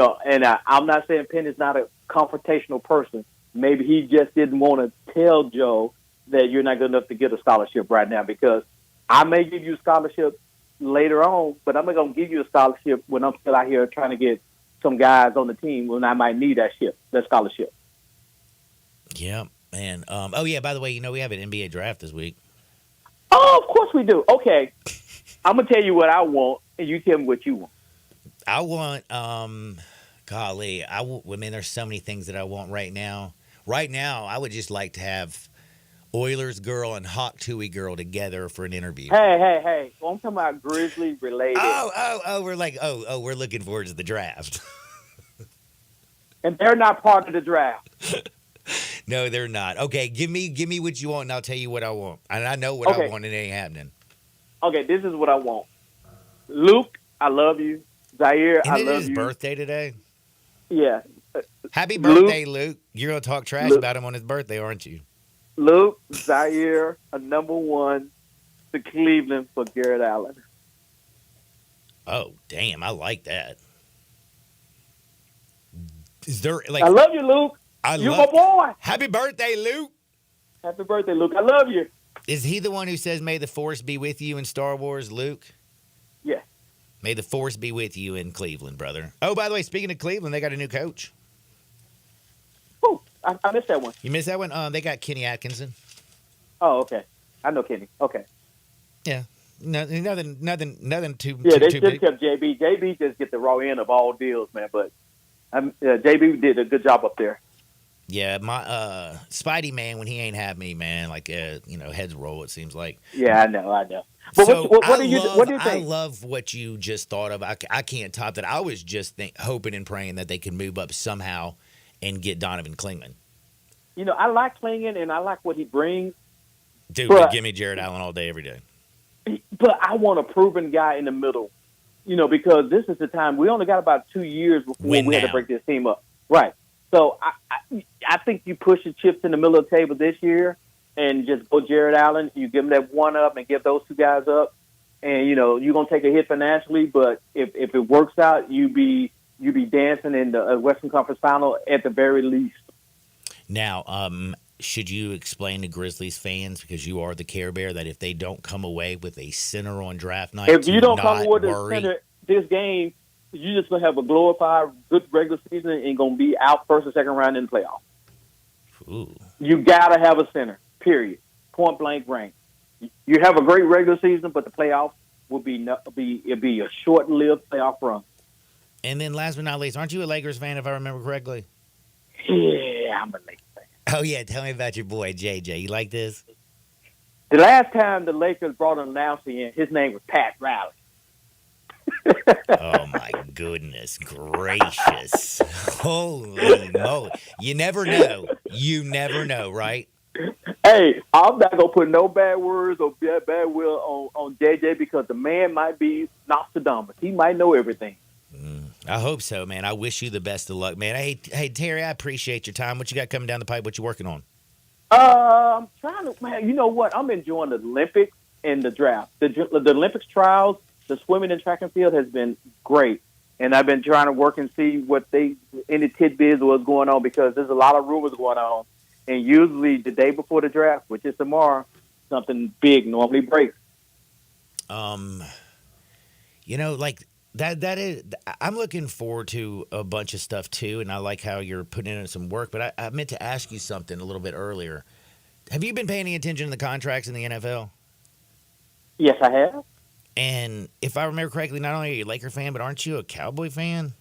I'm not saying Penny's not a confrontational person. Maybe he just didn't want to tell Joe that you're not good enough to get a scholarship right now because I may give you a scholarship later on, but I'm not going to give you a scholarship when I'm still out here trying to get some guys on the team when I might need that scholarship. Yeah, man. Oh, yeah, by the way, we have an NBA draft this week. Oh, of course we do. Okay. I'm going to tell you what I want, and you tell me what you want. I want, there's so many things that I want right now. Right now, I would just like to have Oilers girl and Hawk Tui girl together for an interview. Hey. Well, I'm talking about Grizzly related. We're looking forward to the draft. And they're not part of the draft. No, they're not. Okay, give me what you want, and I'll tell you what I want. And I know what I want, and it ain't happening. Okay, this is what I want. Luke, I love you. Zaire, I love you. It is his birthday today? Yeah. Happy birthday, Luke. You're going to talk trash about him on his birthday, aren't you? Luke, Zaire, a number one to Cleveland for Garrett Allen. Oh, damn, I like that. Is there I love you, Luke. You're my boy. Happy birthday, Luke. Happy birthday, Luke. I love you. Is he the one who says, "May the Force be with you" in Star Wars, Luke? Yeah. May the Force be with you in Cleveland, brother. Oh, by the way, speaking of Cleveland, they got a new coach. Oh, I missed that one. You missed that one? They got Kenny Atkinson. Oh, okay. I know Kenny. Okay. Yeah. Nothing too Yeah, they too just big. kept JB. JB just get the raw end of all deals, man. But JB did a good job up there. Yeah, my Spidey man, when he ain't have me, man, heads roll, it seems like. Yeah, I know. But so what do you think? I love what you just thought of. I can't top that. I was just hoping and praying that they could move up somehow and get Donovan Klingman. I like Klingman, and I like what he brings. Dude, but give me Jared Allen all day, every day. But I want a proven guy in the middle, because this is the time. We only got about 2 years before we had to break this team up. Right. So I think you push the chips in the middle of the table this year and just go Jared Allen. You give him that one up and give those two guys up. And, you're going to take a hit financially, but if it works out, you be dancing in the Western Conference Final at the very least. Now, should you explain to Grizzlies fans, because you are the Care Bear, that if they don't come away with a center on draft night, if you don't come away with a center this game, you're just going to have a glorified good regular season and going to be out first or second round in the playoffs. Ooh. You got to have a center, period. Point blank rank. You have a great regular season, but the playoffs will be a short-lived playoff run. And then last but not least, aren't you a Lakers fan, if I remember correctly? Yeah, I'm a Lakers fan. Oh, yeah. Tell me about your boy, JJ. You like this? The last time the Lakers brought an announcer in, his name was Pat Riley. Oh, my goodness gracious. Holy moly. You never know. You never know, right? Hey, I'm not going to put no bad words or bad will on JJ because the man might be Nostradamus. He might know everything. I hope so, man. I wish you the best of luck, man. Hey, Terry, I appreciate your time. What you got coming down the pipe? What you working on? I'm trying to, man, you know what? I'm enjoying the Olympics and the draft. The Olympics trials, the swimming and track and field has been great. And I've been trying to work and see any tidbits of what's going on because there's a lot of rumors going on. And usually the day before the draft, which is tomorrow, something big normally breaks. That is, I'm looking forward to a bunch of stuff too, and I like how you're putting in some work. But I meant to ask you something a little bit earlier. Have you been paying any attention to the contracts in the NFL? Yes, I have. And if I remember correctly, not only are you a Laker fan, but aren't you a Cowboy fan?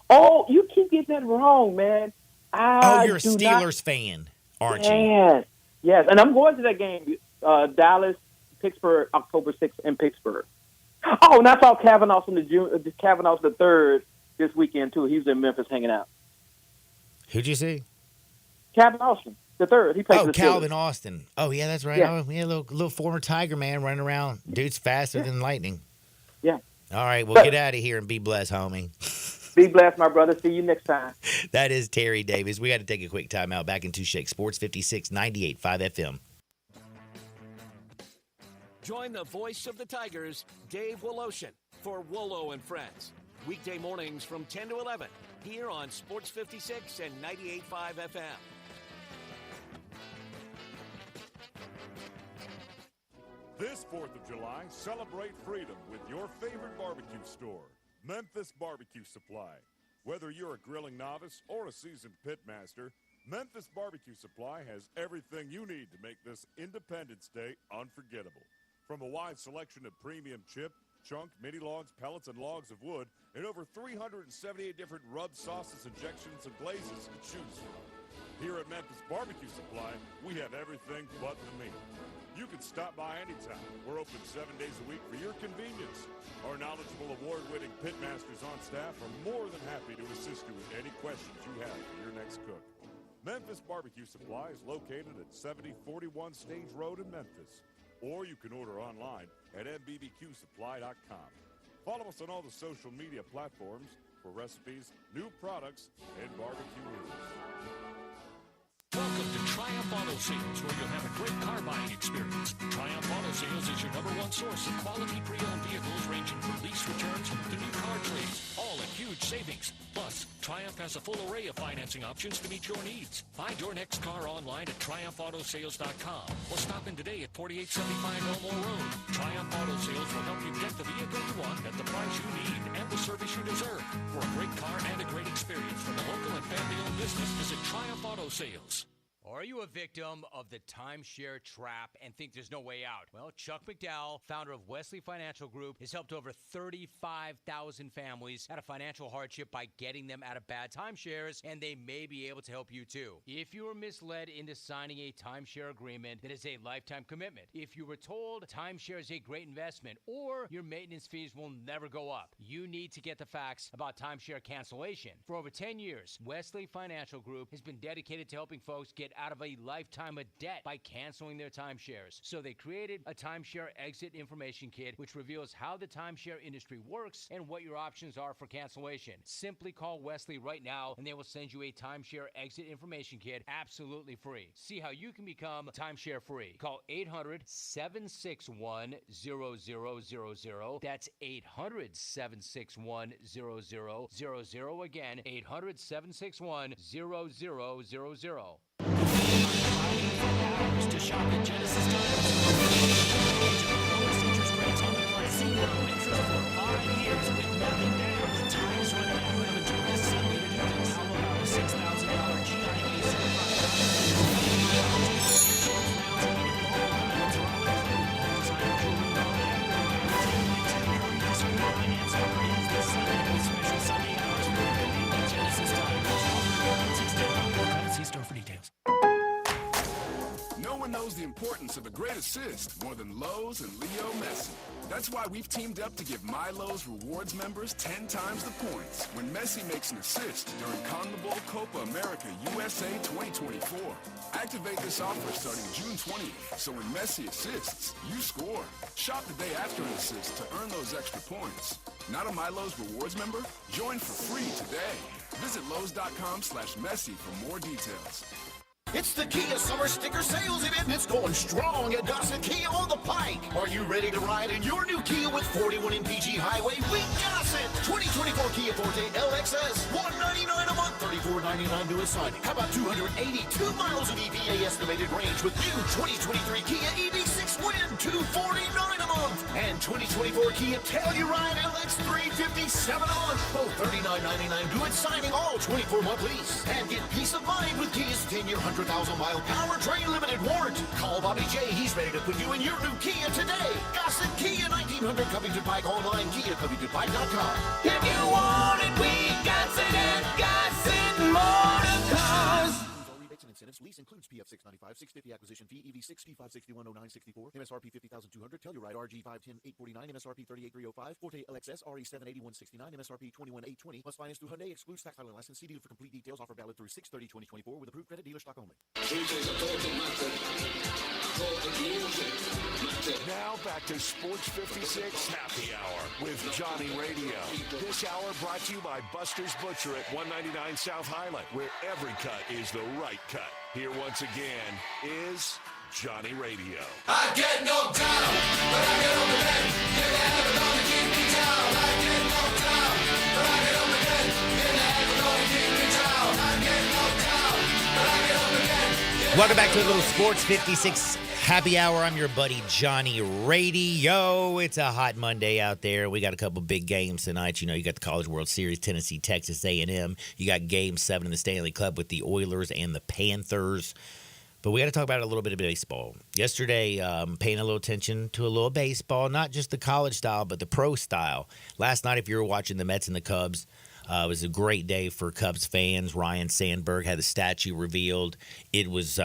Oh, you keep getting that wrong, man. You're a Steelers fan, aren't you? Yes. And I'm going to that game, Dallas, Pittsburgh, October 6th in Pittsburgh. Oh, and I saw Kavanaugh the third this weekend, too. He was in Memphis hanging out. Who'd you see? Kavanaugh the third. He played for the Calvin Steelers. Austin. Oh, yeah, that's right. Yeah. Oh, yeah, little former Tiger man running around. Dude's faster than lightning. Yeah. All right, well, get out of here and be blessed, homie. Be blessed, my brother. See you next time. That is Terry Davis. We got to take a quick timeout. Back in Two Shake Sports 56, 98.5 FM. Join the voice of the Tigers, Dave Woloshin, for Wolo and Friends. Weekday mornings from 10 to 11 here on Sports 56 and 98.5 FM. This 4th of July, celebrate freedom with your favorite barbecue store, Memphis Barbecue Supply. Whether you're a grilling novice or a seasoned pitmaster, Memphis Barbecue Supply has everything you need to make this Independence Day unforgettable. From a wide selection of premium chip, chunk, mini logs, pellets, and logs of wood, and over 378 different rubs, sauces, injections, and glazes to choose from. Here at Memphis Barbecue Supply, we have everything but the meat. You can stop by anytime. We're open 7 days a week for your convenience. Our knowledgeable, award-winning pitmasters on staff are more than happy to assist you with any questions you have for your next cook. Memphis Barbecue Supply is located at 7041 Stage Road in Memphis. Or you can order online at mbbqsupply.com. Follow us on all the social media platforms for recipes, new products, and barbecue news. Welcome to Triumph Auto Sales, where you'll have a great car buying experience. Triumph Auto Sales is your #1 source of quality pre-owned vehicles ranging from lease returns to new car trades, all at huge savings. Plus, Triumph has a full array of financing options to meet your needs. Find your next car online at TriumphAutoSales.com or stop in today at 4875 Elmore Road. Triumph Auto Sales will help you get the vehicle you want at the price you need and the service you deserve. For a great car and a great experience from a local and family-owned business, visit Triumph Auto Sales. Are you a victim of the timeshare trap and think there's no way out? Well, Chuck McDowell, founder of Wesley Financial Group, has helped over 35,000 families out of financial hardship by getting them out of bad timeshares, and they may be able to help you too. If you were misled into signing a timeshare agreement that is a lifetime commitment, if you were told a timeshare is a great investment or your maintenance fees will never go up, you need to get the facts about timeshare cancellation. For over 10 years, Wesley Financial Group has been dedicated to helping folks get out of a lifetime of debt by canceling their timeshares. So they created a timeshare exit information kit, which reveals how the timeshare industry works and what your options are for cancellation. Simply call Wesley right now and they will send you a timeshare exit information kit absolutely free. See how you can become timeshare free. Call 800-761-0000. That's 800-761-0000. Again, 800-761-0000. To shop at Genesis Times. Lowest interest rates on the play. Zero interest for 5 years with nothing down. Times right now. You have until this Sunday to do this. How about a $6,000 GIA Store for details. No one knows the importance of a great assist more than Lowe's and Leo Messi. That's why we've teamed up to give My Lowe's Rewards members 10 times the points when Messi makes an assist during CONMEBOL Copa America USA 2024. Activate this offer starting June 20th, so when Messi assists, you score. Shop the day after an assist to earn those extra points. Not a My Lowe's Rewards member? Join for free today. Visit Lowe's.com/Messi for more details. It's the Kia Summer Sticker Sales Event that's going strong at Dawson Kia on the Pike. Are you ready to ride in your new Kia with 41 MPG Highway? We got it! 2024 Kia Forte LXS, $199 a month, $34.99 to assign. How about 282 miles of EPA estimated range with new 2023 Kia EV6 win $249 a month. And 2024 Kia Telluride LX 357 a month. Both $39.99 due at signing, all 24-month lease. And get peace of mind with Kia's 10-year, 100,000-mile powertrain limited warranty. Call Bobby J. He's ready to put you in your new Kia today. Gossett Kia 1900 Covington Pike online, KiaCovingtonPike.com. If you want it, we got it at Gossett Motor Cars. Rebates and incentives. Lease includes PF 695, 650 acquisition fee, EV 60, 561, 0964, MSRP 50,200, Telluride RG 510, 849, MSRP 38305, Forte LXS RE 780, 169, MSRP 21820, plus finance through Hyundai, excludes tax title and license. See dealer for complete details. Offer valid through 6/30/2024 with approved credit, dealer stock only. Now back to Sports 56 Happy Hour with Johnny Radio. This hour brought to you by Buster's Butcher at 199 South Highland, where every cut is the right cut. Here once again is Johnny Radio. I get knocked down, but I get up again. You're never gonna keep me down. I get knocked down, but I get up again. You're never gonna keep me down. I get knocked down, but I get up again. Welcome back to a little Sports 56 Happy Hour. I'm your buddy Johnny Radio. It's a hot Monday out there. We got a couple big games tonight. You know, you got the College World Series, Tennessee, Texas A&M. You got Game 7 in the Stanley Cup with the Oilers and the Panthers. But we got to talk about a little bit of baseball. Yesterday, paying a little attention to a little baseball, not just the college style, but the pro style. Last night, if you were watching the Mets and the Cubs, it was a great day for Cubs fans. Ryan Sandberg had the statue revealed. It was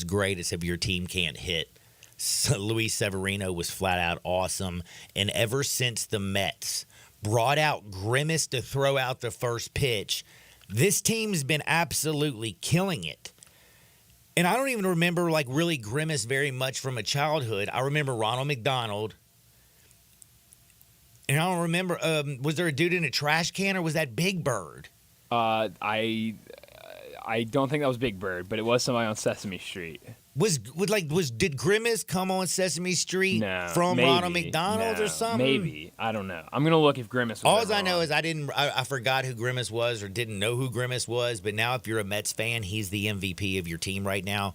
great, as if your team can't hit. So Luis Severino was flat out awesome. And ever since the Mets brought out Grimace to throw out the first pitch, this team's been absolutely killing it. And I don't even remember, really Grimace very much from a childhood. I remember Ronald McDonald. And I don't remember, was there a dude in a trash can, or was that Big Bird? I don't think that was Big Bird, but it was somebody on Sesame Street. Did Grimace come on Sesame Street from maybe, Ronald McDonald or something? Maybe. I don't know. I'm going to look if Grimace was All I know is I forgot who Grimace was, or didn't know who Grimace was, but now if you're a Mets fan, he's the MVP of your team right now.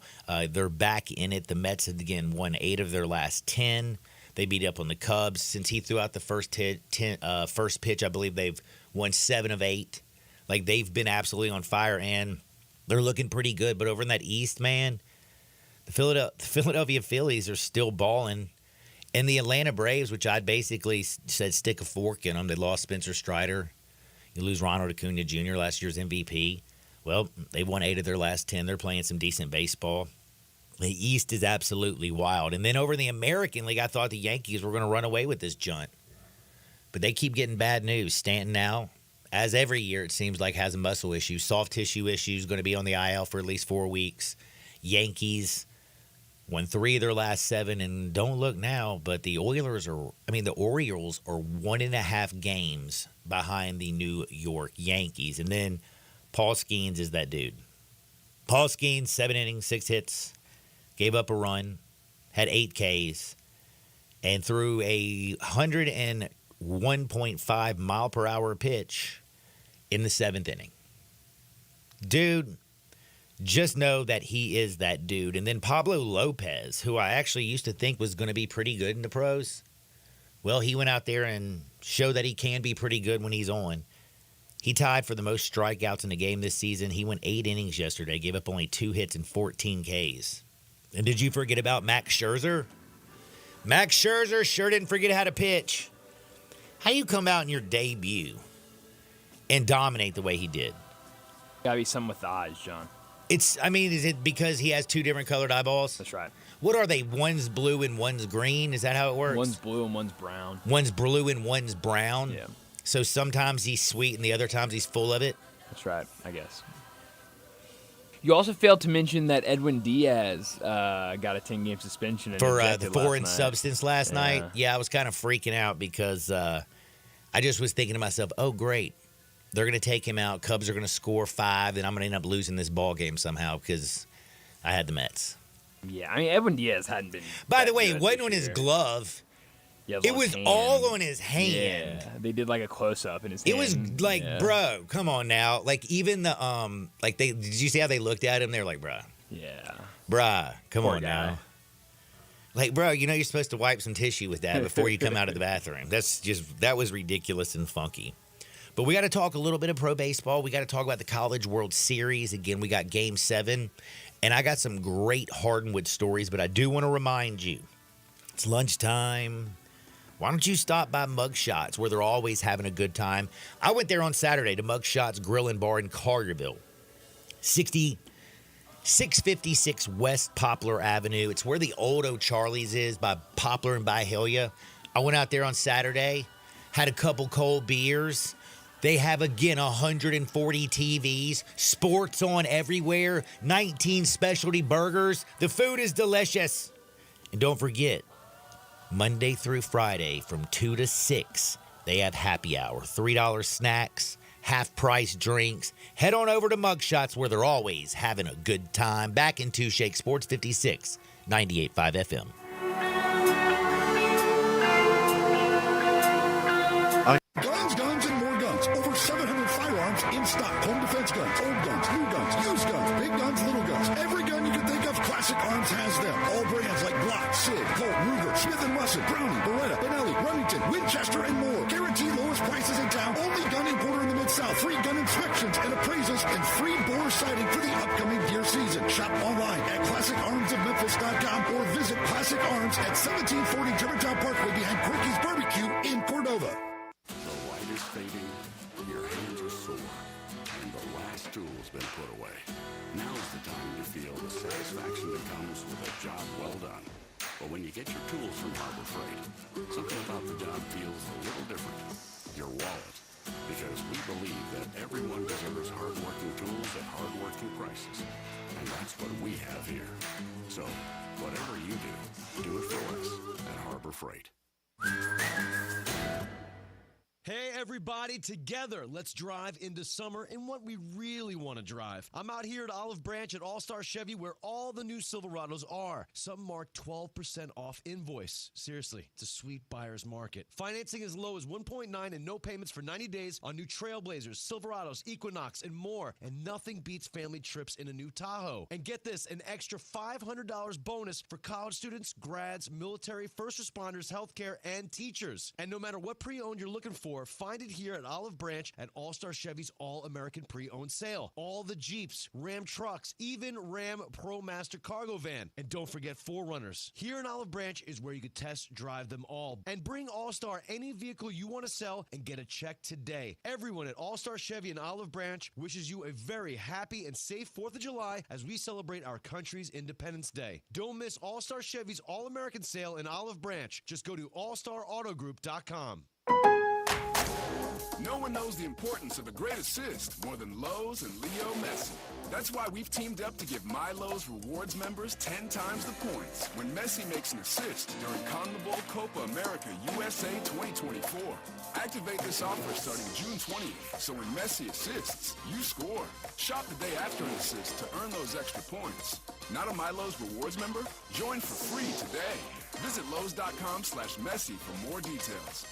They're back in it. The Mets have, again, won 8 of their last 10. They beat up on the Cubs. Since he threw out the first pitch, I believe they've won 7 of 8. They've been absolutely on fire, and they're looking pretty good. But over in that East, man, the Philadelphia Phillies are still balling. And the Atlanta Braves, which I basically said stick a fork in them, they lost Spencer Strider. You lose Ronald Acuna Jr., last year's MVP. Well, they won 8 of their last 10. They're playing some decent baseball. The East is absolutely wild. And then over in the American League, I thought the Yankees were going to run away with this junt. But they keep getting bad news. Stanton now, as every year it seems like, has muscle issues, soft tissue issues, going to be on the IL for at least 4 weeks. Yankees won 3 of their last 7, and don't look now, but the Orioles are 1.5 games behind the New York Yankees. And then Paul Skeens is that dude. Paul Skeens, 7 innings, 6 hits. Gave up a run, had 8 Ks, and threw a 101.5 mile per hour pitch in the 7th inning. Dude, just know that he is that dude. And then Pablo Lopez, who I actually used to think was going to be pretty good in the pros, well, he went out there and showed that he can be pretty good when he's on. He tied for the most strikeouts in the game this season. He went 8 innings yesterday, gave up only 2 hits and 14 Ks. And did you forget about Max Scherzer? Max Scherzer sure didn't forget how to pitch. How do you come out in your debut and dominate the way he did? Gotta be something with the eyes, John. Is it because he has 2 different colored eyeballs? That's right. What are they? One's blue and one's green? Is that how it works? One's blue and one's brown. One's blue and one's brown? Yeah. So sometimes he's sweet and the other times he's full of it? That's right, I guess. You also failed to mention that Edwin Diaz got a 10-game suspension for the foreign substance last night. Yeah, I was kind of freaking out because I just was thinking to myself, oh, great. They're going to take him out. Cubs are going to score 5, and I'm going to end up losing this ball game somehow because I had the Mets. Yeah, Edwin Diaz hadn't been. By the way, it wasn't on his glove. Yeah, it was all on his hand. Yeah, they did a close-up in his hand. It was bro, come on now. Even the did you see how they looked at him? They're like, bruh. Yeah. Bruh, come Poor on guy. now. Like, bro, you know you're supposed to wipe some tissue with that before you come out of the bathroom. That was ridiculous and funky. But we got to talk a little bit of pro baseball. We got to talk about the College World Series. Again, we got Game 7. And I got some great Hardwood stories, but I do want to remind you, it's lunchtime. Why don't you stop by Mugshots, where they're always having a good time? I went there on Saturday to Mugshots Grill and Bar in Collierville. 656 West Poplar Avenue. It's where the old O'Charlie's is by Poplar and Byhalia. I went out there on Saturday, had a couple cold beers. They have, again, 140 TVs, sports on everywhere, 19 specialty burgers. The food is delicious. And don't forget, Monday through Friday from 2 to 6, they have happy hour, $3 snacks, half-price drinks. Head on over to Mugshots, where they're always having a good time. Back in Two Shake Sports 56, 98.5 FM. Guns, and more guns. Over 700 firearms in stock. Home defense guns, old guns, new guns, used guns, big guns, little guns. Every gun you can think of, Classic Arms has them. All brands like Glock, SIG, Colt, Ruger, Smith & Wesson, Browning, Beretta, Benelli, Remington, Winchester, and more. Guaranteed lowest prices in town. Only gun importer in the Mid-South. Free gun inspections and appraisals and free bore sighting for the upcoming deer season. Shop online at ClassicArmsOfMemphis.com or visit Classic Arms at 1740 Germantown Parkway behind Quirky's Barbecue in Cordova. The light is fading, your hands are sore, and the last tool's been put away. Now's the time to feel the satisfaction that comes with a job well done. But when you get your tools from Harbor Freight, something about the job feels a little different. Your wallet. Because we believe that everyone deserves hard-working tools at hard-working prices. And that's what we have here. So, whatever you do it for us at Harbor Freight. Hey everybody, together, let's drive into summer in what we really want to drive. I'm out here at Olive Branch at All-Star Chevy where all the new Silverados are. Some marked 12% off invoice. Seriously, it's a sweet buyer's market. Financing as low as 1.9 and no payments for 90 days on new Trailblazers, Silverados, Equinox, and more. And nothing beats family trips in a new Tahoe. And get this, an extra $500 bonus for college students, grads, military, first responders, healthcare, and teachers. And no matter what pre-owned you're looking for, find it here at Olive Branch at All-Star Chevy's All-American Pre-Owned Sale. All the Jeeps, Ram trucks, even Ram ProMaster cargo van. And don't forget 4Runners. Here in Olive Branch is where you can test drive them all. And bring All-Star any vehicle you want to sell and get a check today. Everyone at All-Star Chevy in Olive Branch wishes you a very happy and safe 4th of July as we celebrate our country's Independence Day. Don't miss All-Star Chevy's All-American Sale in Olive Branch. Just go to allstarautogroup.com. No one knows the importance of a great assist more than Lowe's and Leo Messi. That's why we've teamed up to give My Lowe's Rewards members 10 times the points when Messi makes an assist during CONMEBOL Copa America USA 2024. Activate this offer starting June 20th, so when Messi assists, you score. Shop the day after an assist to earn those extra points. Not a My Lowe's Rewards member? Join for free today. Visit Lowe's.com/Messi for more details.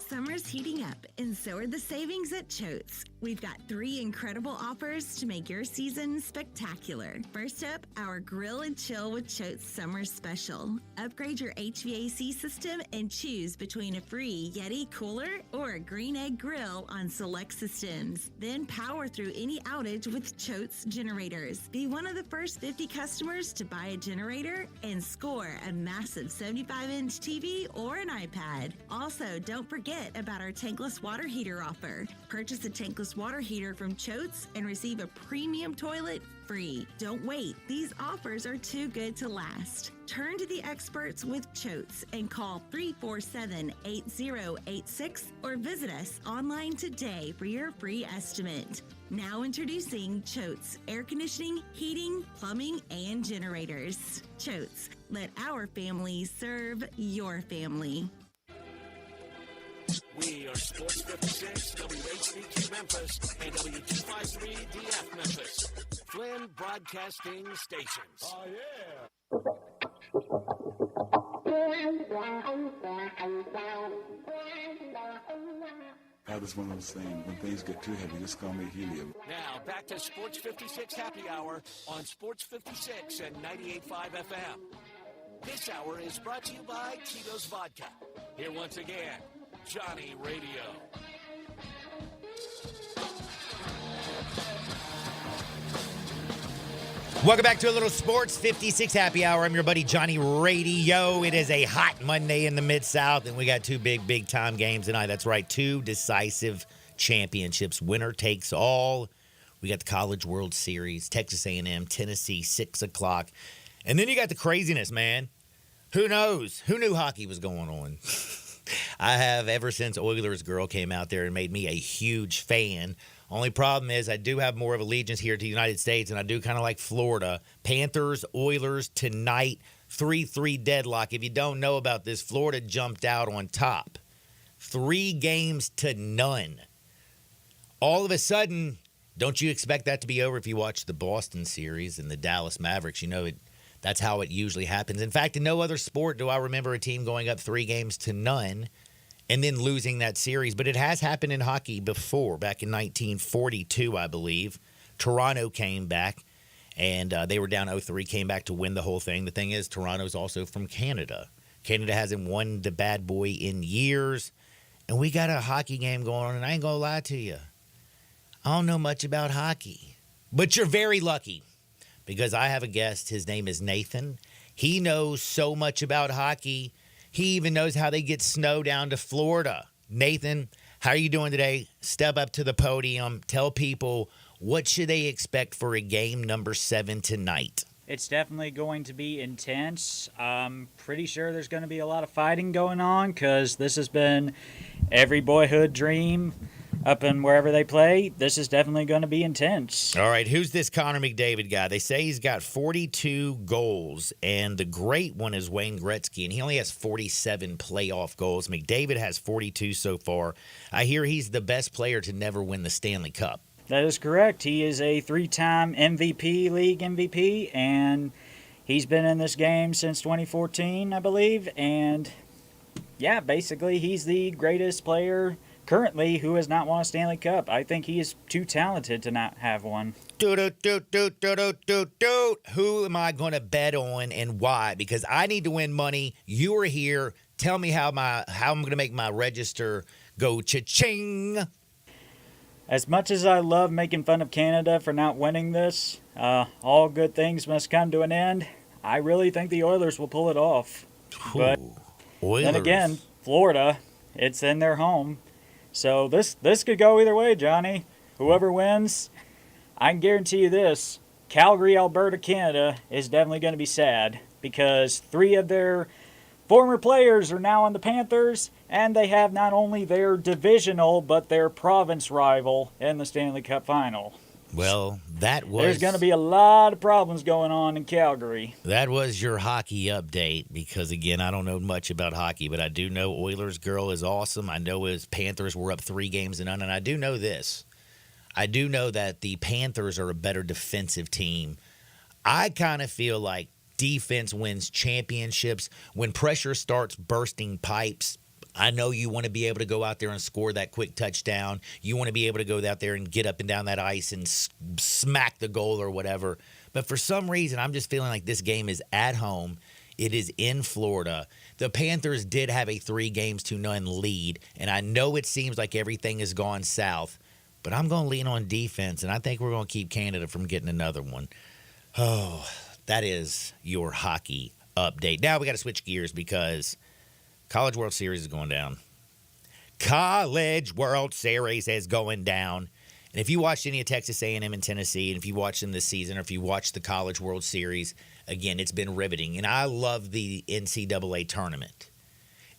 Summer's heating up, and so are the savings at Choate's. We've got 3 incredible offers to make your season spectacular. First up, our Grill and Chill with Choate's Summer Special. Upgrade your HVAC system and choose between a free Yeti cooler or a Green Egg grill on select systems. Then power through any outage with Choate's generators. Be one of the first 50 customers to buy a generator and score a massive 75-inch TV or an iPad. Also, don't forget about our tankless water heater offer. Purchase a tankless water heater from Choate's and receive a premium toilet free. Don't wait. These offers are too good to last. Turn to the experts with Choate's and call 347-8086 or visit us online today for your free estimate. Now introducing Choate's air conditioning, heating, plumbing, and generators. Choate's, let our family serve your family. We are Sports 56, WHBQ Memphis, and W253DF Memphis. Flynn Broadcasting Stations. Oh, yeah. That's one of those things. When things get too heavy, just call me helium. Now, back to Sports 56 Happy Hour on Sports 56 and 98.5 FM. This hour is brought to you by Tito's Vodka. Here once again, Johnny Radio. Welcome back to a little Sports 56 Happy Hour. I'm your buddy Johnny Radio. It is a hot Monday in the Mid-South, and we got two big time games tonight. That's right, two decisive championships. Winner takes all. We got the College World Series, Texas A&M, Tennessee, 6 o'clock. And then you got the craziness, man. Who knows? Who knew hockey was going on? I have ever since Oilers Girl came out there and made me a huge fan. Only problem is I do have more of allegiance here to the United States, and I do kind of like Florida. Panthers, Oilers tonight, 3-3 deadlock. If you don't know about this, Florida jumped out on top. 3-0. All of a sudden, don't you expect that to be over if you watch the Boston series and the Dallas Mavericks? You know, that's how it usually happens. In fact, in no other sport do I remember a team going up 3-0 and then losing that series. But it has happened in hockey before. Back in 1942, I believe, Toronto came back, and they were down 0-3, came back to win the whole thing. The thing is, Toronto's also from Canada. Canada hasn't won the bad boy in years, and we got a hockey game going on, and I ain't going to lie to you. I don't know much about hockey, but you're very lucky because I have a guest. His name is Nathan. He knows so much about hockey. He even knows how they get snow down to Florida. Nathan, how are you doing today? Step up to the podium. Tell people what should they expect for a game number 7 tonight. It's definitely going to be intense. I'm pretty sure there's going to be a lot of fighting going on because this has been every boyhood dream up in wherever they play. This is definitely going to be intense. All right, who's this Connor McDavid guy? They say he's got 42 goals, and the great one is Wayne Gretzky, and he only has 47 playoff goals. McDavid has 42 so far. I hear he's the best player to never win the Stanley Cup. That is correct. He is a 3-time MVP, league MVP, and he's been in this game since 2014, I believe. And, yeah, basically he's the greatest player currently who has not won a Stanley Cup. I think he is too talented to not have one. Who am I going to bet on and why? Because I need to win money. You are here. Tell me how I'm going to make my register go cha-ching. As much as I love making fun of Canada for not winning this, all good things must come to an end. I really think the Oilers will pull it off. But then again, Florida, it's in their home. So this could go either way, Johnny. Whoever wins, I can guarantee you this. Calgary, Alberta, Canada is definitely going to be sad because 3 of their former players are now on the Panthers, and they have not only their divisional but their province rival in the Stanley Cup final. Well, there's going to be a lot of problems going on in Calgary. That was your hockey update because, again, I don't know much about hockey, but I do know Oilers Girl is awesome. I know his Panthers were up 3-0, and I do know this. I do know that the Panthers are a better defensive team. I kind of feel like defense wins championships. When pressure starts bursting pipes, I know you want to be able to go out there and score that quick touchdown. You want to be able to go out there and get up and down that ice and smack the goal or whatever. But for some reason, I'm just feeling like this game is at home. It is in Florida. The Panthers did have a 3-0 lead, and I know it seems like everything has gone south, but I'm going to lean on defense, and I think we're going to keep Canada from getting another one. Oh, that is your hockey update. Now we got to switch gears because College World Series is going down. College World Series is going down. And if you watched any of Texas A&M and Tennessee, and if you watched them this season, or if you watched the College World Series, again, it's been riveting. And I love the NCAA tournament.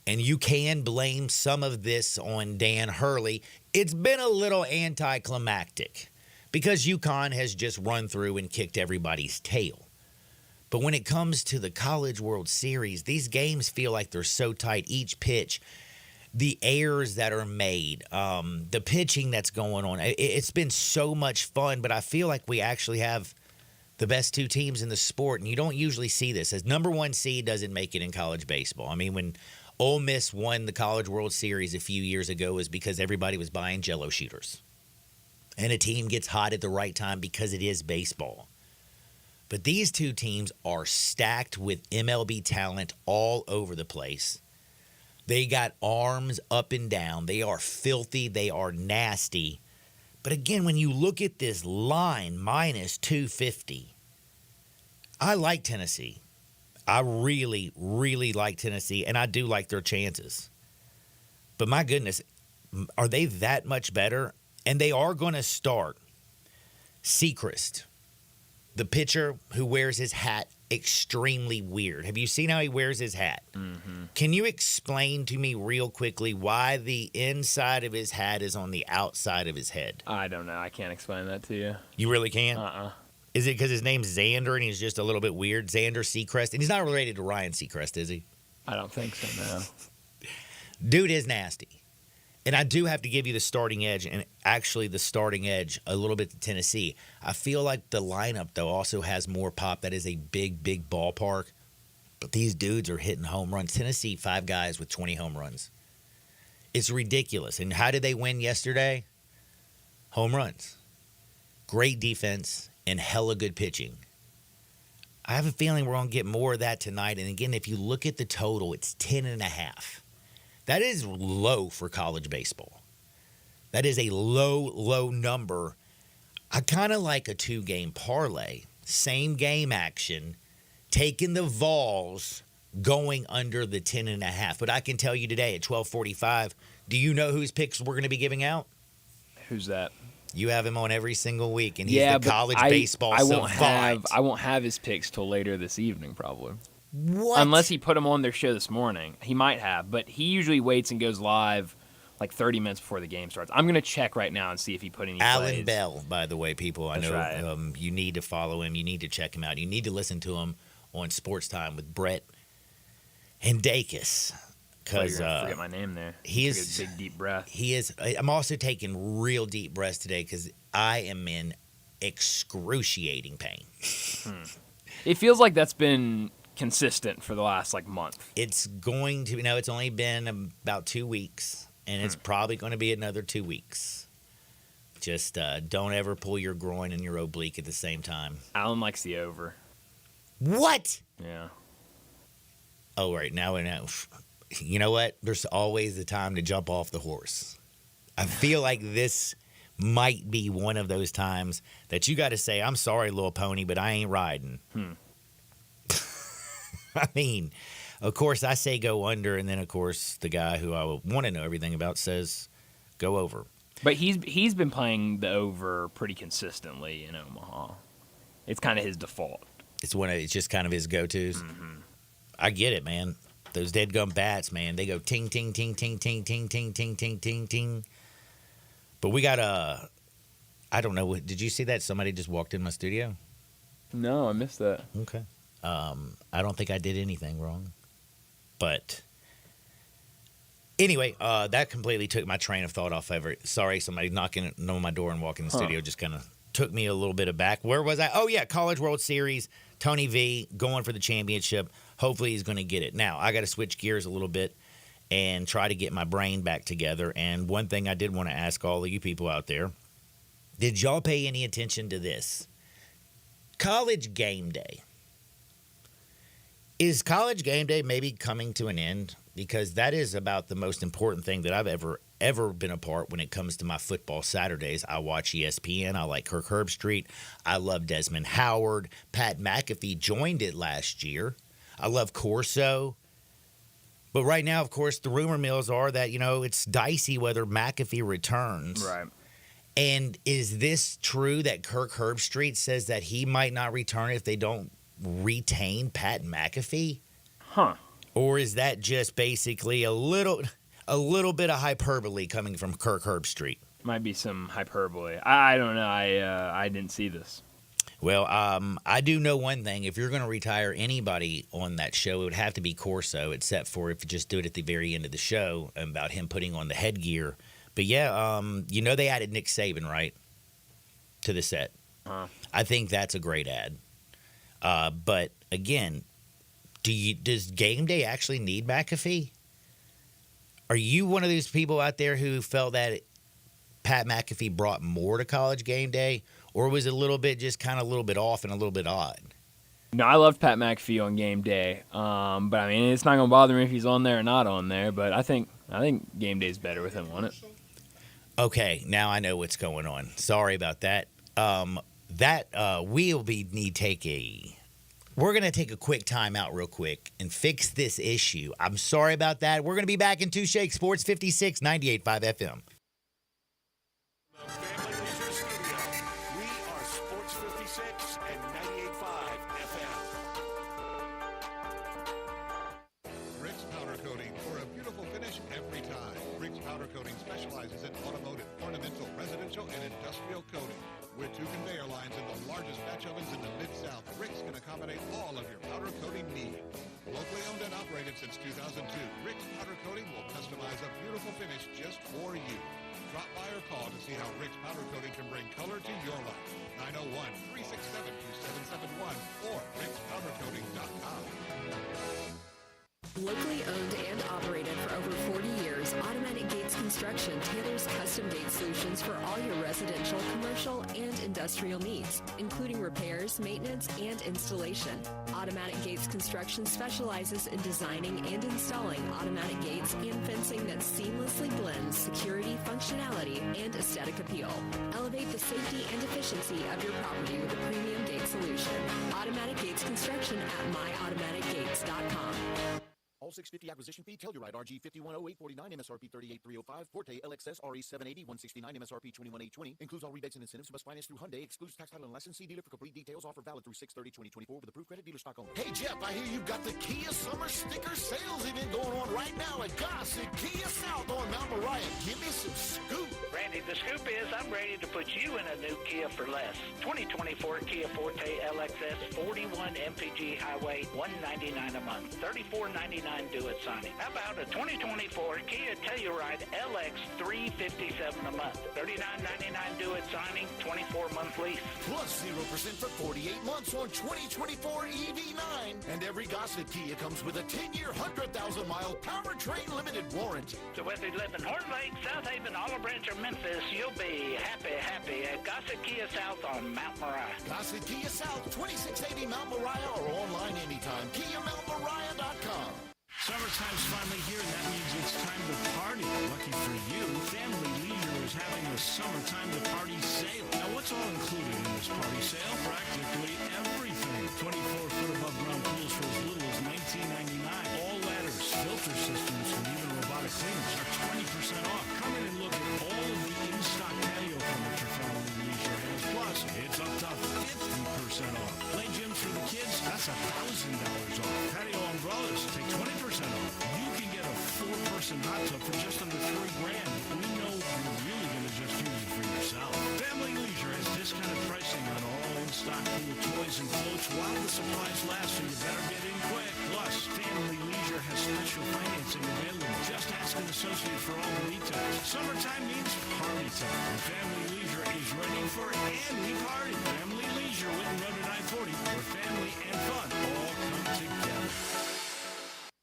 And you can blame some of this on Dan Hurley. It's been a little anticlimactic because UConn has just run through and kicked everybody's tail. But when it comes to the College World Series, these games feel like they're so tight. Each pitch, the errors that are made, the pitching that's going on. It's been so much fun, but I feel like we actually have the best 2 teams in the sport, and you don't usually see this. As number 1 seed doesn't make it in college baseball. I mean, when Ole Miss won the College World Series a few years ago was because everybody was buying Jell-O shooters. And a team gets hot at the right time because it is baseball. But these two teams are stacked with MLB talent all over the place. They got arms up and down. They are filthy. They are nasty. But again, when you look at this line, minus 250, I like Tennessee. I really, really like Tennessee, and I do like their chances. But my goodness, are they that much better? And they are going to start Sechrist, the pitcher who wears his hat extremely weird. Have you seen how he wears his hat? Mm-hmm. Can you explain to me real quickly why the inside of his hat is on the outside of his head? I don't know. I can't explain that to you. You really can't? Uh-uh. Is it because his name's Xander and he's just a little bit weird? Xander Sechrist? And he's not related to Ryan Seacrest, is he? I don't think so, no. Dude is nasty. And I do have to give you the starting edge, and actually the starting edge a little bit to Tennessee. I feel like the lineup, though, also has more pop. That is a big, big ballpark. But these dudes are hitting home runs. Tennessee, 5 guys with 20 home runs. It's ridiculous. And how did they win yesterday? Home runs. Great defense and hella good pitching. I have a feeling we're going to get more of that tonight. And again, if you look at the total, it's 10.5. That is low for college baseball. That is a low, low number. I kind of like a 2-game parlay. Same game action. Taking the Vols, going under the 10.5. But I can tell you today at 12:45, do you know whose picks we're going to be giving out? Who's that? You have him on every single week, and he's the college baseball savant. I won't have his picks till later this evening, probably. What? Unless he put them on their show this morning. He might have, but he usually waits and goes live like 30 minutes before the game starts. I'm going to check right now and see if he put any Alan plays. Bell, by the way, people. That's I know right. You need to follow him. You need to check him out. You need to listen to him on Sports Time with Brett Hendakis. Because forget my name there. He Took is a big deep breath. He is. I'm also taking real deep breaths today because I am in excruciating pain. It feels like that's been consistent for the last month. It's going to. It's only been about 2 weeks, and it's probably going to be another 2 weeks. Just don't ever pull your groin and your oblique at the same time. Alan likes the over. What? Yeah. Oh, right now we know. You know what? There's always the time to jump off the horse. I feel like this might be one of those times that you got to say, I'm sorry, little pony, but I ain't riding. I mean, of course, I say go under, and then, of course, the guy who I want to know everything about says go over. But he's been playing the over pretty consistently in Omaha. It's kind of his default. It's just kind of his go-tos. I get it, man. Those dead gum bats, man, they go ting, ting, ting, ting, ting, ting, ting, ting, ting, ting, ting. But we got I don't know. Did you see that? Somebody just walked in my studio? No, I missed that. Okay. I don't think I did anything wrong. But anyway, that completely took my train of thought off ever. Sorry, somebody knocking on my door and walking in the studio just kind of took me a little bit aback. Where was I? Oh, yeah, College World Series. Tony V going for the championship. Hopefully he's going to get it. Now, I got to switch gears a little bit and try to get my brain back together. And one thing I did want to ask all of you people out there, did y'all pay any attention to this? College game day. Is college game day maybe coming to an end? Because that is about the most important thing that I've ever been a part when it comes to my football Saturdays. I watch ESPN. I like Kirk Herbstreit. I love Desmond Howard. Pat McAfee joined it last year. I love Corso. But right now, of course, the rumor mills are that, it's dicey whether McAfee returns. Right. And is this true that Kirk Herbstreit says that he might not return if they don't retain Pat McAfee? Huh. Or is that just basically a little bit of hyperbole coming from Kirk Herbstreit? Might be some hyperbole. I don't know. I didn't see this. Well, I do know one thing. If you're going to retire anybody on that show, it would have to be Corso, except for if you just do it at the very end of the show about him putting on the headgear. But, yeah, they added Nick Saban, right, to the set. I think that's a great ad. But, again, does game day actually need McAfee? Are you one of those people out there who felt that Pat McAfee brought more to College Game Day, or was it a little bit just kind of a little bit off and a little bit odd? No, I loved Pat McAfee on game day. But I mean, it's not gonna bother me if he's on there or not on there. But I think game day's better with him on it. Okay, now I know what's going on. Sorry about that. We're gonna take a quick time out real quick and fix this issue. I'm sorry about that. We're gonna be back in 2 Shakes Sports 56 98.5 FM. We are Sports 56 and 98.5 FM. Rick's Powder Coating for a beautiful finish every time. Rick's Powder Coating specializes in automotive, ornamental, residential, and industrial coating. With 2 conveyor lines and the largest batch ovens in the Mid-South, Rick's can accommodate all of your powder coating needs. Locally owned and operated since 2002, Rick's Powder Coating will customize a beautiful finish just for you. Drop by or call to see how Rick's Powder Coating can bring color to your life. 901-367-2771 or rickspowdercoating.com. Locally owned and operated for over 40 years, Automatic Gates Construction tailors custom gate solutions for all your residential, commercial, and industrial needs, including repairs, maintenance, and installation. Automatic Gates Construction specializes in designing and installing automatic gates and fencing that seamlessly blends security, functionality, and aesthetic appeal. Elevate the safety and efficiency of your property with a premium gate solution. Automatic Gates Construction at myautomaticgates.com. All 650 acquisition fee, Telluride RG 510849, MSRP 38305, Forte LXS RE 780 169, MSRP 21820. Includes all rebates and incentives. Must finance through Hyundai. Excludes tax title and license. See dealer for complete details. Offer valid through 6/30/2024 with approved credit. Dealer stock only. Hey Jeff, I hear you've got the Kia Summer Sticker Sales event going on right now at Gossett Kia South on Mount Moriah. Give me some scoop. Randy, the scoop is I'm ready to put you in a new Kia for less. 2024 Kia Forte LXS 41 MPG Highway, $199 a month, $34.99 due at signing. How about a 2024 Kia Telluride LX 357 a month, $39.99 due at signing, 24-month lease. Plus 0% for 48 months on 2024 EV9. And every Gossett Kia comes with a 10-year, 100,000-mile powertrain limited warranty. So whether you live in Horn Lake, South Haven, Olive Branch, or Memphis, you'll be happy at Gossett Kia South on Mount Moriah. Gossett Kia South, 2680 Mount Moriah, or online anytime. KiaMountMoriah.com. Summertime's finally here, and that means it's time to party. Lucky for you, Family Leisure is having a summertime to party sale. Now, what's all included in this party sale? Practically everything. 24-foot above ground pools for as little as $19.99. All ladders, filter systems, and even robotic cleaners are 20% off. Come in and look at all of the in-stock patio furniture Family Leisure has. Plus, it's up to 50% off. Play gyms for the kids, that's $1,000 off. Patio umbrellas, take 20% off. You can get a 4-person hot tub for just under $3,000. We know you're really going to just use it for yourself. Family Leisure has discounted pricing on all in-stock pool toys and floats while the supplies last, so you better get in quick. Plus, Family Leisure has special financing available. Just ask an associate for all the details. Summertime means party time, and Family Leisure is ready for any party. Family Leisure, Whitten Road at I-40, where family and fun all come together.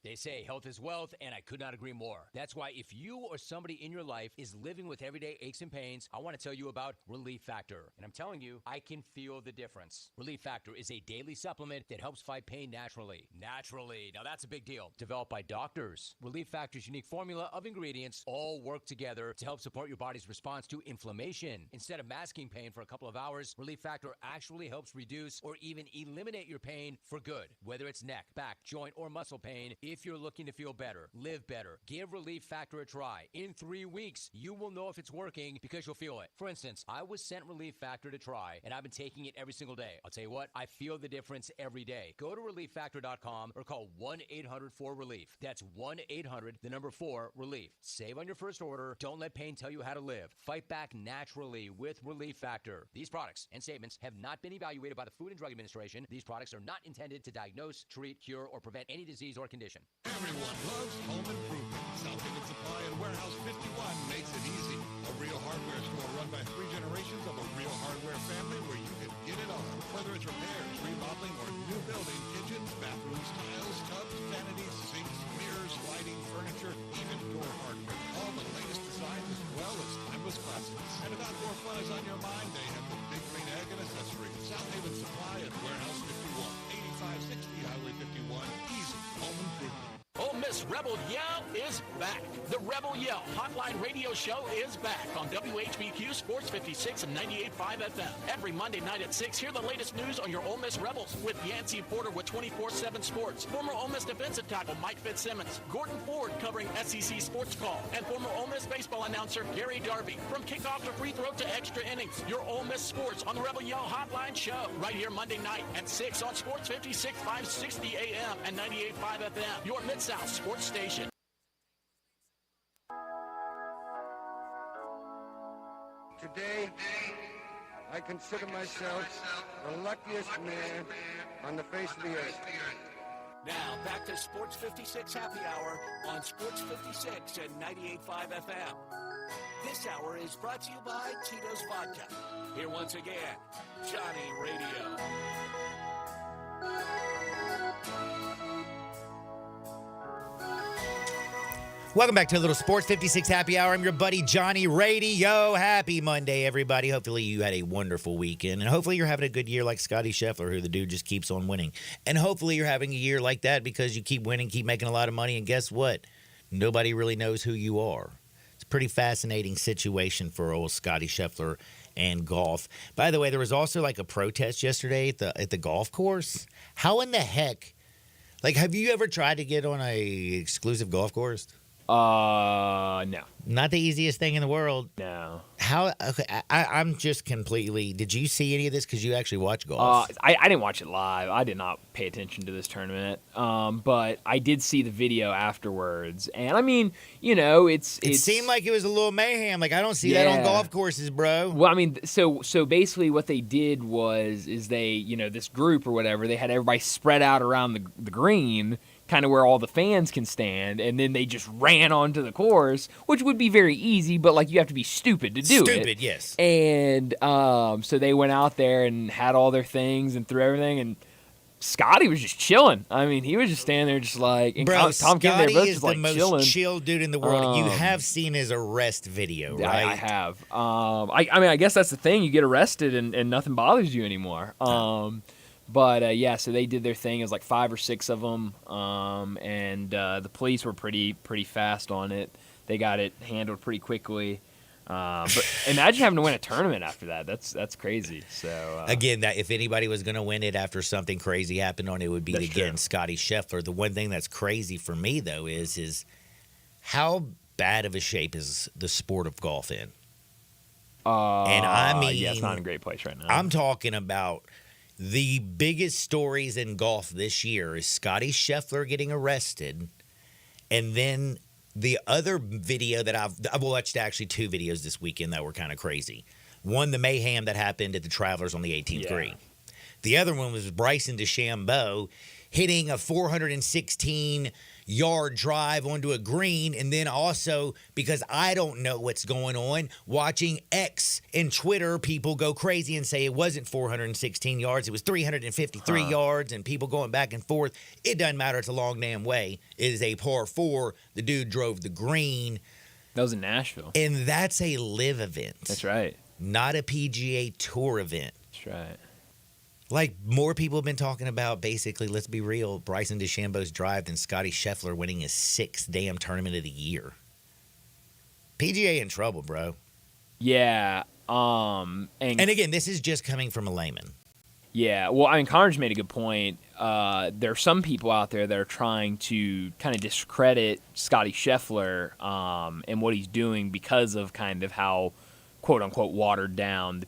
They say health is wealth, and I could not agree more. That's why if you or somebody in your life is living with everyday aches and pains, I want to tell you about Relief Factor. And I'm telling you, I can feel the difference. Relief Factor is a daily supplement that helps fight pain naturally. Naturally. Now that's a big deal. Developed by doctors. Relief Factor's unique formula of ingredients all work together to help support your body's response to inflammation. Instead of masking pain for a couple of hours, Relief Factor actually helps reduce or even eliminate your pain for good. Whether it's neck, back, joint, or muscle pain, if you're looking to feel better, live better, give Relief Factor a try. In 3 weeks, you will know if it's working because you'll feel it. For instance, I was sent Relief Factor to try, and I've been taking it every single day. I'll tell you what, I feel the difference every day. Go to ReliefFactor.com or call 1-800-4RELIEF. That's 1-800-4-RELIEF. Save on your first order. Don't let pain tell you how to live. Fight back naturally with Relief Factor. These products and statements have not been evaluated by the Food and Drug Administration. These products are not intended to diagnose, treat, cure, or prevent any disease or condition. Everyone loves home improvement. South Haven Supply and Warehouse 51 makes it easy. A real hardware store run by 3 generations of a real hardware family where you can get it all. Whether it's repairs, remodeling, or new building, kitchens, bathrooms, tiles, tubs, vanities, sinks, mirrors, lighting, furniture, furniture, even door hardware. All the latest designs as well as timeless classics. And if outdoor fun is on your mind, they have the Big Green Egg and Accessories. South Haven Supply at Warehouse 51, 8560 Highway 51. Easy home improvement. Ole Miss Rebel Yell is back. The Rebel Yell Hotline Radio Show is back on WHBQ Sports 56 and 98.5 FM. Every Monday night at 6, hear the latest news on your Ole Miss Rebels with Yancey Porter with 24/7 Sports, former Ole Miss defensive tackle Mike Fitzsimmons, Gordon Ford covering SEC Sports Call, and former Ole Miss baseball announcer Gary Darby. From kickoff to free throw to extra innings, your Ole Miss Sports on the Rebel Yell Hotline Show right here Monday night at 6 on Sports 56, 560 AM and 98.5 FM. Your Mid-South Sports Station. Today, I consider myself the luckiest man on the face of the earth. Now, back to Sports 56 Happy Hour on Sports 56 and 98.5 FM. This hour is brought to you by Tito's Vodka. Here once again, Johnny Radio. Welcome back to a little Sports 56 Happy Hour. I'm your buddy Johnny Radio. Happy Monday, everybody. Hopefully you had a wonderful weekend, and hopefully you're having a good year like Scotty Scheffler, who the dude just keeps on winning. And hopefully you're having a year like that because you keep winning, keep making a lot of money, and guess what? Nobody really knows who you are. It's a pretty fascinating situation for old Scotty Scheffler and golf. By the way, there was also like a protest yesterday at the golf course. How in the heck? Like, have you ever tried to get on a exclusive golf course? No. Not the easiest thing in the world. No. How? Okay, I'm just completely. Did you see any of this? Because you actually watch golf. I didn't watch it live. I did not pay attention to this tournament. But I did see the video afterwards, and I mean, you know, it seemed like it was a little mayhem. Like I don't see that on golf courses, bro. Well, I mean, so basically what they did is they, you know, this group or whatever, they had everybody spread out around the green, kind of where all the fans can stand, and then they just ran onto the course, which would be very easy, but like you have to be stupid to do it. Stupid, yes. And so they went out there and had all their things and threw everything, and Scotty was just chilling. I mean, he was just standing there just like, and bro, Tom Kim, Scotty both is just the like most chilling. chill dude in the world. You have seen his arrest video, right? I have. I mean, I guess that's the thing. You get arrested and nothing bothers you anymore. But yeah, so they did their thing. It was like 5 or 6 of them, and the police were pretty fast on it. They got it handled pretty quickly. But imagine having to win a tournament after that. That's crazy. So again, that if anybody was going to win it after something crazy happened on it, would be again Scotty Scheffler. The one thing that's crazy for me though is how bad of a shape is the sport of golf in? And I mean, yeah, it's not in a great place right now. I'm talking about. The biggest stories in golf this year is Scotty Scheffler getting arrested, and then the other video that I've watched actually 2 videos this weekend that were kind of crazy. One, the mayhem that happened at the Travelers on the 18th green. The other one was Bryson DeChambeau hitting a 416-yard drive onto a green, and then also, because I don't know what's going on, watching X and Twitter people go crazy and say it wasn't 416 yards, it was 353 yards, and people going back and forth. It doesn't matter. It's a long damn way. It is a par 4. The dude drove the green. That was in Nashville. And that's a live event. That's right. Not a PGA Tour event. That's right. Like, more people have been talking about, basically, let's be real, Bryson DeChambeau's drive than Scotty Scheffler winning his 6th damn tournament of the year. PGA in trouble, bro. Yeah. And again, this is just coming from a layman. Yeah. Well, I mean, Connor's made a good point. There are some people out there that are trying to kind of discredit Scotty Scheffler and what he's doing because of kind of how, quote-unquote, watered down the